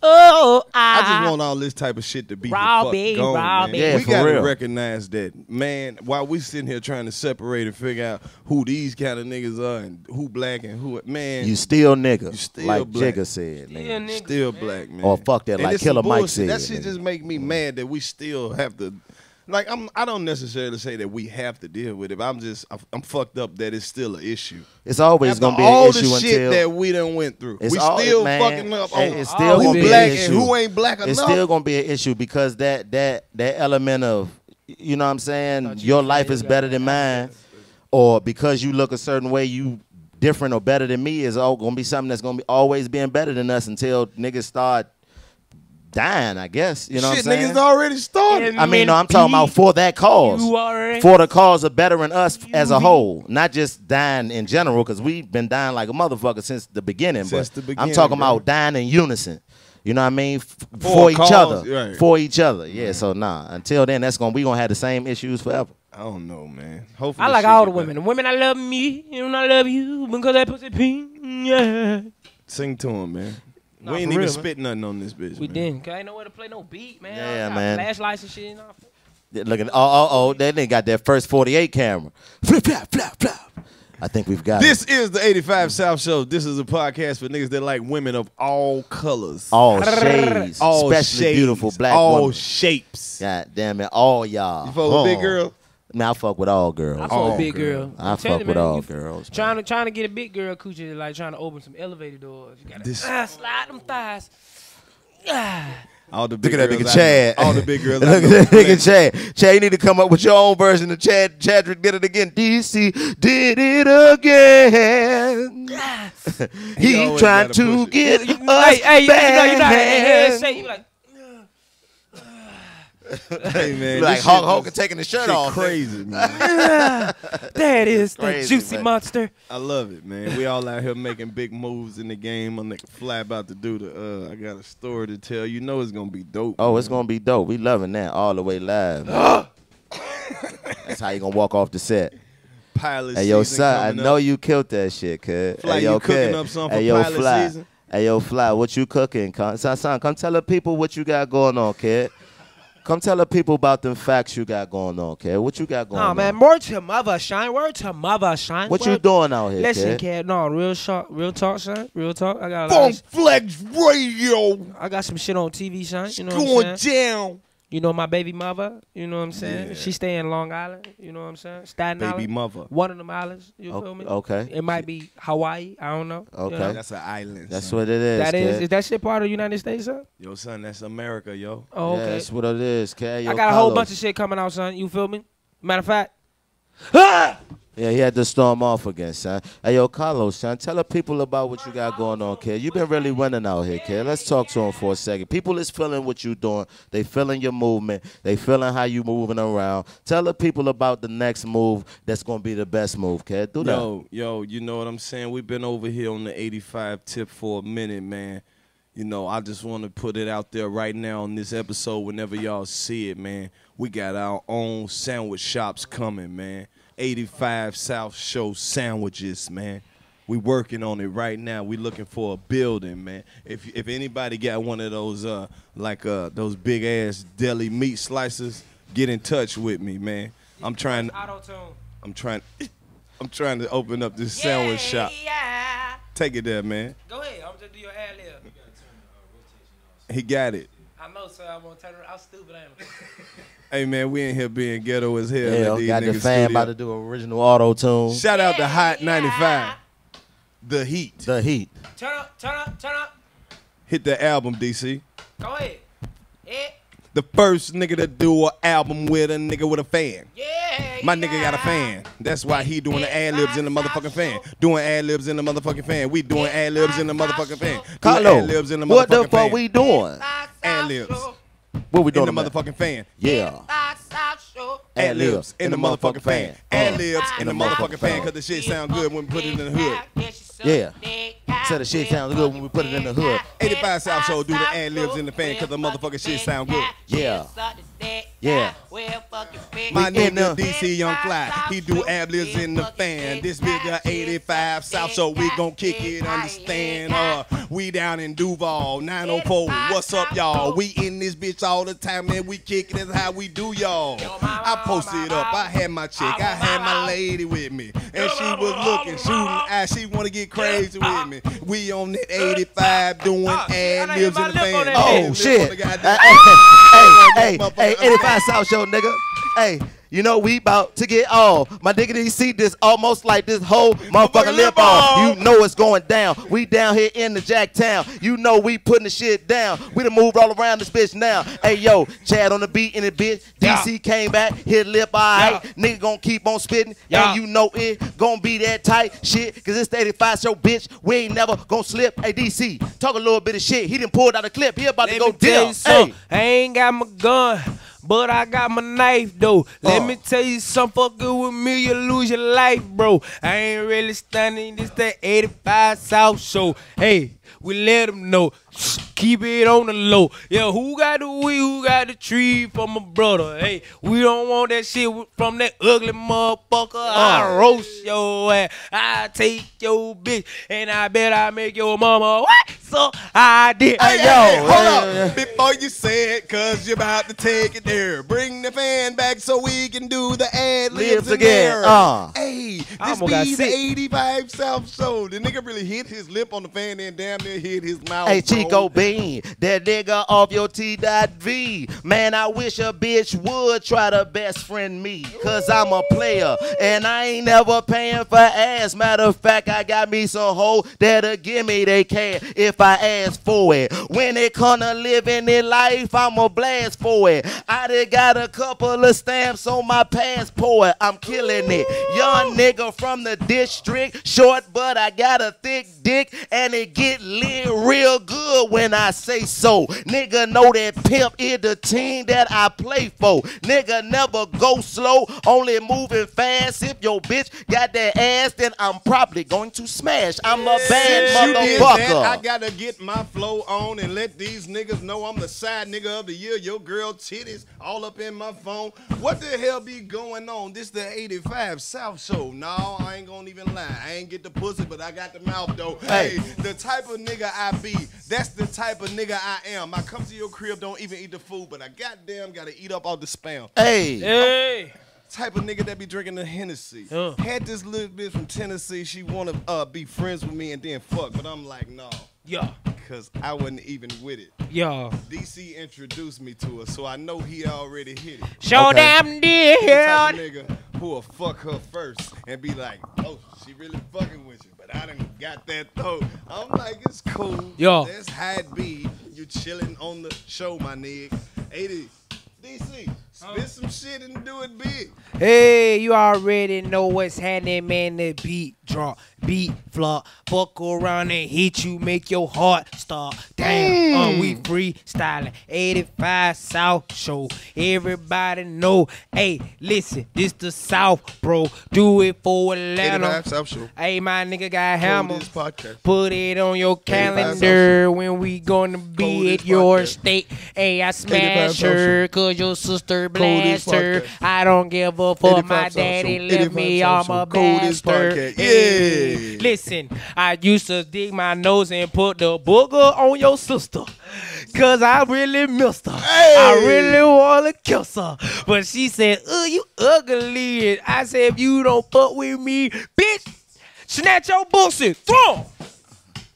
I just want all this type of shit to be Robbie, the fuck gone, man. Yeah, we for gotta real. recognize that, man. While we sitting here trying to separate and figure out who these kind of niggas are and who black and who, man, You still nigga. You still like black. Jigga said, nigga. still black, man. Or fuck that, And like it's some Killer Mike bullshit. said. That shit nigga. just make me mad that we still have to. Like, I don't necessarily say that we have to deal with it. But I'm fucked up that it's still an issue. It's always After gonna be all an issue the shit until that we done went through. It's We all- still man, fucking up on it's still who gonna be an black issue. and who ain't black enough. It's still gonna be an issue because that element of, you know what I'm saying, your life is better than mine, or because you look a certain way, you different or better than me is all gonna be something that's gonna be always being better than us until niggas start dying, I guess. You know Shit, what I'm saying? niggas already started. I mean, no, I'm talking about for that cause. You already- For the cause of bettering us as a whole. Not just dying in general, because we've been dying like a motherfucker since the beginning. Since but the I'm beginning, talking bro. about dying in unison. You know what I mean? For For a each cause, other. right. For each other. Yeah, so nah. Until then, we gonna have the same issues forever. I don't know, man. Hopefully I like shit all get the women. better. The women I love me, and I love you because that pussy pink. Yeah. Sing to him, man. Nah, we ain't for even real, spit nothing on this bitch. We man. didn't. Cause I ain't nowhere to play no beat, man. Yeah, I got man. Flashlights and shit. And all. Look at that nigga got that first 48 camera. Flip, flap, flap, flap. I think we've got This it. is the 85 South Show. This is a podcast for niggas that like women of all colors. All shades. All especially shades, beautiful black all women. shapes. God damn it, all y'all. You fuck with big girl? Man, I fuck with all girls. I fuck with big girl. I I'm telling fuck you, with man, all you girls. Trying to get a big girl coochie is like trying to open some elevator doors. You gotta slide them thighs. All the big Look at that girls nigga I Chad. know- All the big girls. I Look know at that nigga flex. Chad. Chad, you need to come up with your own version of Chad. Chadrick did it again. DC did it again. He he always trying gotta to push it. get Hey, us hey, you know how back. to say you like. Hey man, Like this Hulk shit Hogan is- taking the shirt shit off. crazy, man. That is the Crazy, juicy man. monster. I love it, man. We all out here making big moves in the game. My nigga Fly about to do the. I got a story to tell. You know it's gonna be dope. Oh, man. it's gonna be dope. We loving that all the way live. That's how you gonna walk off the set. Pilot Hey yo, season son, I coming know up. you killed that shit, cuz. Fly, hey, yo, you cooking kid. up something Hey, for yo, pilot Fly. season? Hey, yo, Fly, what you cooking? Son, come tell the people what you got going on, kid. Come tell the people about them facts you got going on, kid. What you got going Nah, on? man, word to mother shine. Word to mother shine. What you Word- doing out here, Listen, kid? kid. No, real talk, son. Real talk. I got a lot Funk Flex Radio I got some shit on TV, son. You know what going I'm saying? down. You know my baby mother, you know what I'm saying? Yeah. She stay in Long Island, you know what I'm saying? Staten Baby Island. mother. One of them islands, you feel me? Okay. It might be Hawaii, I don't know. Okay. You know? That's an island. That's son. what it is. That kid. is that shit part of the United States, son? Yo, son, that's America, yo. Oh, Yeah, okay. that's what it is, kid. Yo, I got a whole Karlous. bunch of shit coming out, son, you feel me? Matter of fact. Yeah, he had to storm off again, son. Hey, yo, Karlous, son, tell the people about what you got going on, kid. You been really winning out here, kid. Let's talk to him for a second. People is feeling what you doing. They feeling your movement. They feeling how you moving around. Tell the people about the next move that's going to be the best move, kid. Do that. Yo, you know what I'm saying? We've been over here on the 85 tip for a minute, man. You know, I just want to put it out there right now on this episode whenever y'all see it, man. We got our own sandwich shops coming, man. 85 South Show sandwiches, man. We working on it right now. We looking for a building, man. If anybody got one of those those big ass deli meat slices, get in touch with me, man. I'm trying to open up this sandwich shop. Yeah. Take it there, man. Go ahead. I'm just do your ad lib. He got it. I know, sir. I'm gonna turn it. I'm stupid, ain't I? Hey, man, we in here being ghetto as hell. Yeah, at these got the niggas' fan studio. about to do original auto tune. Shout out to Hot 95. The Heat. The Heat. Turn up, turn up, turn up. Hit the album, DC. Go ahead. Yeah. The first nigga to do an album with a nigga with a fan. Yeah. My nigga got a fan. That's why he doing the ad-libs in the motherfucking fan. Doing ad-libs in the motherfucking fan. We doing ad-libs in the motherfucking fan. Doing ad-libs in the Karlous, what the motherfucking fuck fan. we doing? Ad-libs What we in doing? the man? motherfucking fan. Yeah. Ad-libs in the motherfucking fan. Ad-libs in the motherfucking fan. Cause the shit sound good when we put it in the hood. Yeah. So the shit sounds good when we put it in the hood. 85 South Show do the ad-libs in the fan cause the motherfucking shit sound good. Yeah. Yeah. My We in nigga the- DCYOUNGFLY, he do ad-libs in the fan. This bigger 85 South, so we gon' kick it, understand? We down in Duval, 904. What's up, y'all? We in this bitch all the time, man. We kick it, that's how we do, y'all. I posted up, I had my chick, I had my lady with me, and she was looking, shooting eyes. She wanna get crazy with me. We on that 85 doing ad-libs in the fan. Oh shit. Hey, 85 South Show, nigga. Hey, you know we about to get off. My nigga, you see this almost like this whole motherfucking lip off. You know it's going down. We down here in the Jacktown. You know we putting the shit down. We done moved all around this bitch now. Hey, yo, Chad on the beat in the bitch. DC came back, hit lip, alright. Nigga gonna keep on spitting. And you know it gonna be that tight shit. Cause it's the 85 Show, bitch. We ain't never gonna slip. Hey, DC, talk a little bit of shit. He done pulled out a clip. He about to go deal. Hey. I ain't got my gun, but I got my knife, though. Let me tell you something, fucking with me, you lose your life, bro. I ain't really stunning, this that 85 South Show. Hey, we let them know. Keep it on the low. Yeah, who got the weed, who got the tree for my brother? Hey, we don't want that shit from that ugly motherfucker. I roast your ass. I take your bitch, and I bet I make your mama what? So I did. Hey, yo, hold up. Before you say it, cause you're about to take it there. Bring the fan back so we can do the ad-libs again. Hey, this be the 85 South Show. The nigga really hit his lip on the fan and damn near hit his mouth. Hey, Chico Bean, that nigga off your T.V. Man, I wish a bitch would try to best friend me. Cause I'm a player and I ain't never paying for ass. Matter of fact, I got me some hoe that'll give me they can if I ask for it. When it come to living their life, I'm a blast for it. I done got a couple of stamps on my passport. I'm killing it. Young nigga from the district, short but I got a thick dick and it get lit real good when I say so. Nigga know that pimp is the team that I play for. Nigga never go slow, only moving fast. If your bitch got that ass, then I'm probably going to smash. I'm a bad motherfucker. I gotta get my flow on and let these niggas know I'm the side nigga of the year. Your girl titties all up in my phone. What the hell be going on? This the 85 South Show. No, I ain't gonna even lie. I ain't get the pussy, but I got the mouth though. Hey, the type of nigga I be, that's the type of nigga I am. I come to your crib, don't even eat the food, but I goddamn gotta eat up all the spam. Hey. Type of nigga that be drinking the Hennessy. Had this little bitch from Tennessee, she wanna be friends with me and then fuck, but I'm like, no. Yeah. because I wasn't even with it. Yo. DC introduced me to her, so I know he already hit it. Show Okay. damn He the dear. type of nigga who'll fuck her first and be like, oh, she really fucking with you, but I done got that though. I'm like, it's cool. Yo. That's how it be. You chilling on the show, my nigga. 80. DC, spit some shit and do it big. Hey, you already know what's happening, man. The beat drop, beat flop, fuck around and hit you, make your heart stop. Damn, we freestyling. 85 South Show. Everybody know. Hey, listen, this the South, bro. Do it for Atlanta. 85 South Show. Hey, my nigga got hammer. This podcast. Put it on your 85 calendar when we gonna be Coldest at your podcast. state. Hey, I 85 smash South her cause your sister Coldest blast her. podcast. I don't give a fuck. 85 My South daddy Show. left 85 me. South I'm a Show. Coldest bastard. podcast. Hey, Yeah. listen, I used to dig my nose and put the booger on your sister. Cause I really missed her. I really wanna kiss her. But she said, you ugly. And I said, if you don't fuck with me, bitch, snatch your bullshit. Throw 'em.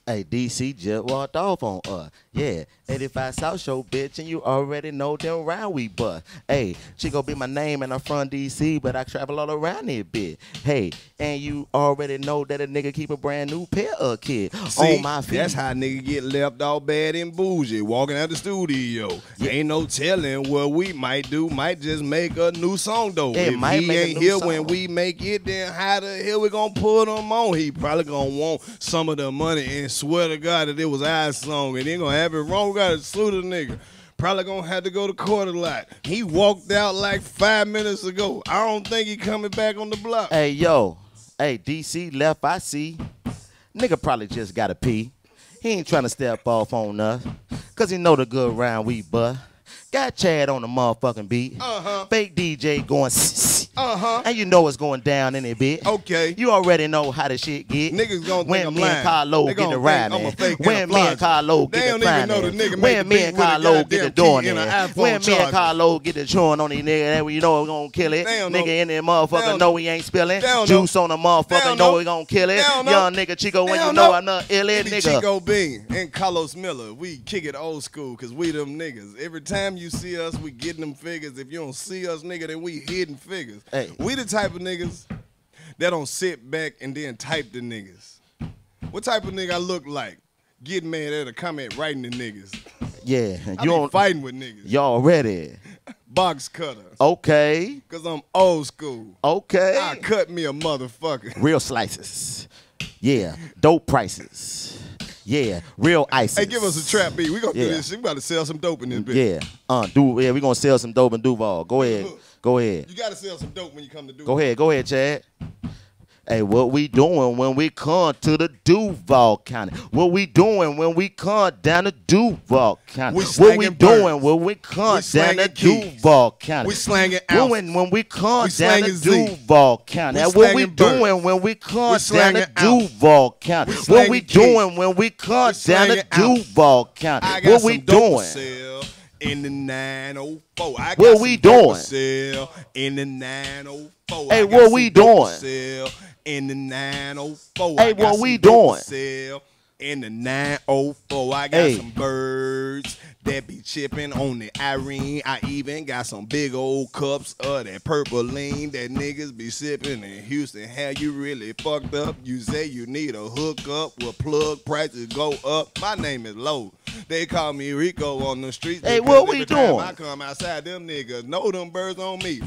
Hey, DC just walked off on yeah, 85 South Show, bitch, and you already know them round we bust. Hey, Chico be my name and I'm from DC, but I travel all around this bitch. Hey, and you already know that a nigga keep a brand new pair of kids See, on my feet. that's how nigga get left all bad and bougie walking out the studio. Ain't no telling what we might do. Might just make a new song though. It If might he make a ain't new here song. when we make it, then how the hell we gonna put him on? He probably gonna want some of the money and swear to God that it was our song and he gonna have it wrong. We gotta sue the nigga. Probably gonna have to go to court a lot. He walked out like 5 minutes ago. I don't think he coming back on the block. Hey, yo. Hey, DC left, I see. Nigga probably just gotta pee. He ain't trying to step off on us. Cause he know the good round we bust. Got Chad on the motherfucking beat. Fake DJ going and you know what's going down in it, bitch. Okay. You already know how the shit get. Niggas gonna when think I'm me lying. and Carlo They get gonna the think I'm rhyming. a fake When me and enterprise. Carlo They get the don't even know the finding. nigga make When the me beat and with a Carlo get the goddamn doing key in an it. iPhone When me and charger. Carlo get the chewing on these niggas, you know we're gonna kill it. They don't know. Nigga in there They motherfucker don't know we ain't spilling. They don't Juice know. on the They motherfucker don't know know. we gonna kill it. They don't know. Young nigga Chico when They you don't know know. I'm not ill it, It be nigga. Chico Bean and Karlous Miller. We kick it old school because we them niggas. Every time you see us, we getting them figures. If you don't see us, nigga, then we hidden figures. Hey. We the type of niggas that don't sit back and then type the niggas. What type of nigga I look like? Get mad at a comment writing the niggas. Yeah, I you be don't fighting with niggas. y'all ready. Box cutter. Okay. Because I'm old school. Okay. I cut me a motherfucker. Real slices. Yeah. Dope prices. Yeah. Real ices. Hey, give us a trap beat. We gonna do Yeah. this shit. We about to sell some dope in this bitch. Yeah. We gonna sell some dope in Duval. Go ahead. Go ahead. You gotta sell some dope when you come to do Go ahead. Go ahead, Chad. Hey, what we doing when we come to the Duval County? What we doing when we come down to Duval County? We What we slanging doing birds. when we come We down to slanging keys. Duval County? We slanging ounces. when we come We down to slanging Z. Duval County. We And what we slanging birds. doing when we come We down to slanging ounces. Duval County? We What slanging we keys. doing when we come We down to slanging ounces. Duval County? I got What some we dope doing? for sale in the 904. I got What some we dope doing? for sale in the 904. Hey, I got what some we dope for doing? sale in the 904. Hey, I got what some we dope doing? for sale in the 904. I got Hey. some birds that be chipping on the Irene. I even got some big old cups of that purple lean that niggas be sipping in Houston. How you really fucked up? You say you need a hookup, well plug prices go up. My name is Low. They call me Rico on the streets. Hey, because what we every time doing? I come outside, them niggas know them birds on me.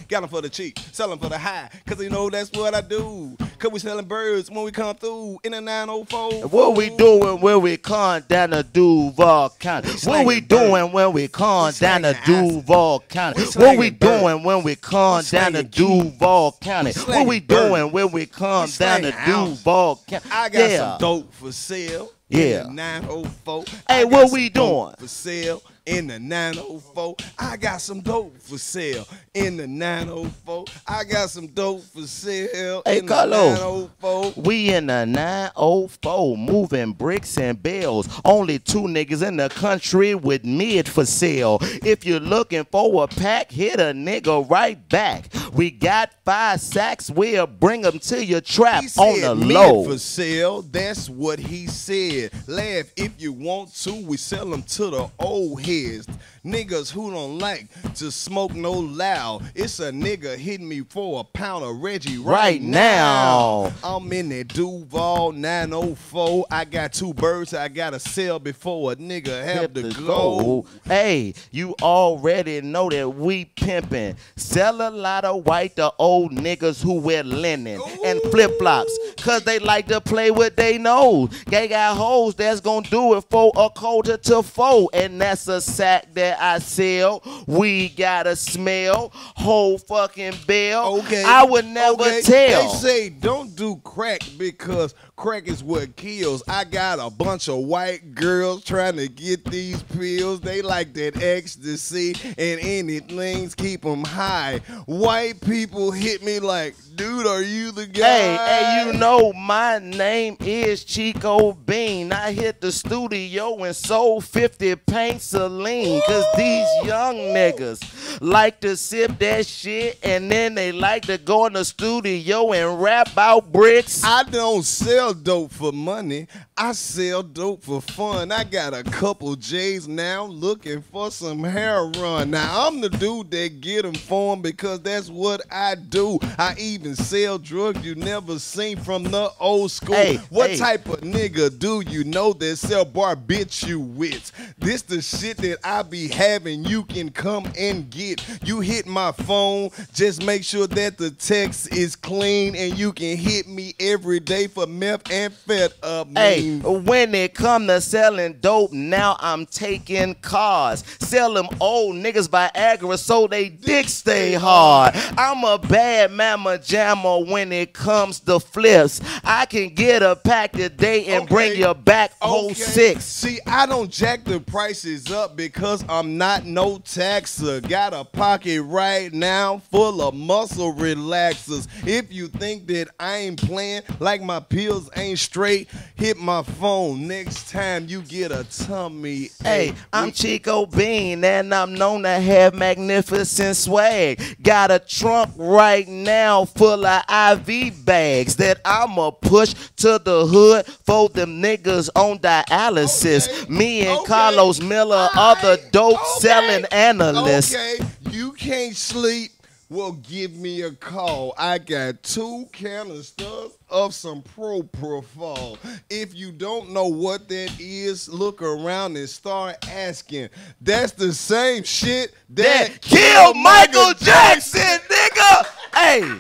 Got them for the cheap, sell them for the high, cause you know that's what I do. Cause we selling birds when we come through in a 904. What we doing when we come down to Duval County? What slanging we birds. doing when we come We down to slanging Duval County? We What slanging we birds. doing when we come We down to slanging keys. Duval County? What slanging we birds. doing when we come We down to slanging ounces. Duval County? I got Yeah. some dope for sale. Yeah. In the 904. Hey, I what got we some dope doing? for sale in the 904. I got some dope for sale in the 904. I got some dope for sale Hey, in the Karlous. 904. We in the 904 moving bricks and bells. Only 2 niggas in the country with mid for sale. If you're looking for a pack, hit a nigga right back. We got 5 sacks, we'll bring them to your trap He on said the men low. for sale, that's what he said. Laugh if you want to, we sell them to the old heads. Niggas who don't like to smoke no loud. It's a nigga hitting me for a pound of Reggie right now. I'm in that Duval 904. I got 2 birds I gotta sell before a nigga have to go. Hey, you already know that we pimpin'. Sell a lot of white to old niggas who wear linen and flip-flops, cause they like to play with they nose. They got hoes that's gonna do it for a quarter to 4, and that's a sack that I sell. We got a smell, whole fucking bill. Okay. I would never tell. They say don't do crack because crack is what kills. I got a bunch of white girls trying to get these pills. They like that ecstasy and anything's keep them high. White people hit me like, dude, are you the guy? Hey, you know my name is Chico Bean. I hit the studio and sold 50 paints of lean, cause these young niggas like to sip that shit and then they like to go in the studio and rap out bricks. I don't sell dope for money. I sell dope for fun. I got a couple J's now looking for some hair run. Now I'm the dude that get them for 'em because that's what I do. I even sell drugs you never seen from the old school. What type of nigga do you know that sell barbiturates? This the shit that I be having. You can come and get. You hit my phone, just make sure that the text is clean, and you can hit me every day for meth and fed up. Hey, when it come to selling dope, now I'm taking cars. Sell them old niggas Viagra so they dick stay hard. I'm a bad mama jammer when it comes to flips. I can get a pack today and bring you back whole 6. See, I don't jack the prices up because I'm not no taxer. Got a pocket right now full of muscle relaxers. If you think that I ain't playing, like my pills ain't straight, hit my phone next time you get a tummy. Hey, I'm Chico Bean and I'm known to have magnificent swag. Got a trunk right now full of IV bags that I'ma push to the hood for them niggas on dialysis. Me and Karlous Miller are the dope selling analysts. Okay, you can't sleep. Well, give me a call. I got 2 canisters of some propofol. If you don't know what that is, look around and start asking. That's the same shit that killed Michael Jackson, nigga. Hey,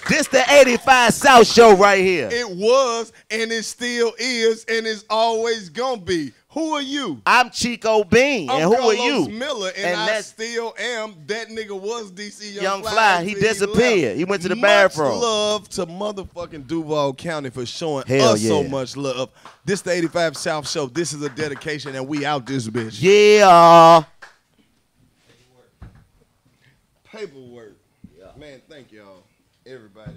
this the 85 South show right here. It was, and it still is, and it's always gonna be. Who are you? I'm Chico Bean, and who are you? Miller, and I still am. That nigga was DCYOUNGFLY. He disappeared. He went to the bathroom. Much love to motherfucking Duval County for showing us so much love. This the 85 South show. This is a dedication, and we out this bitch. Yeah. Paperwork. Man, thank y'all, everybody.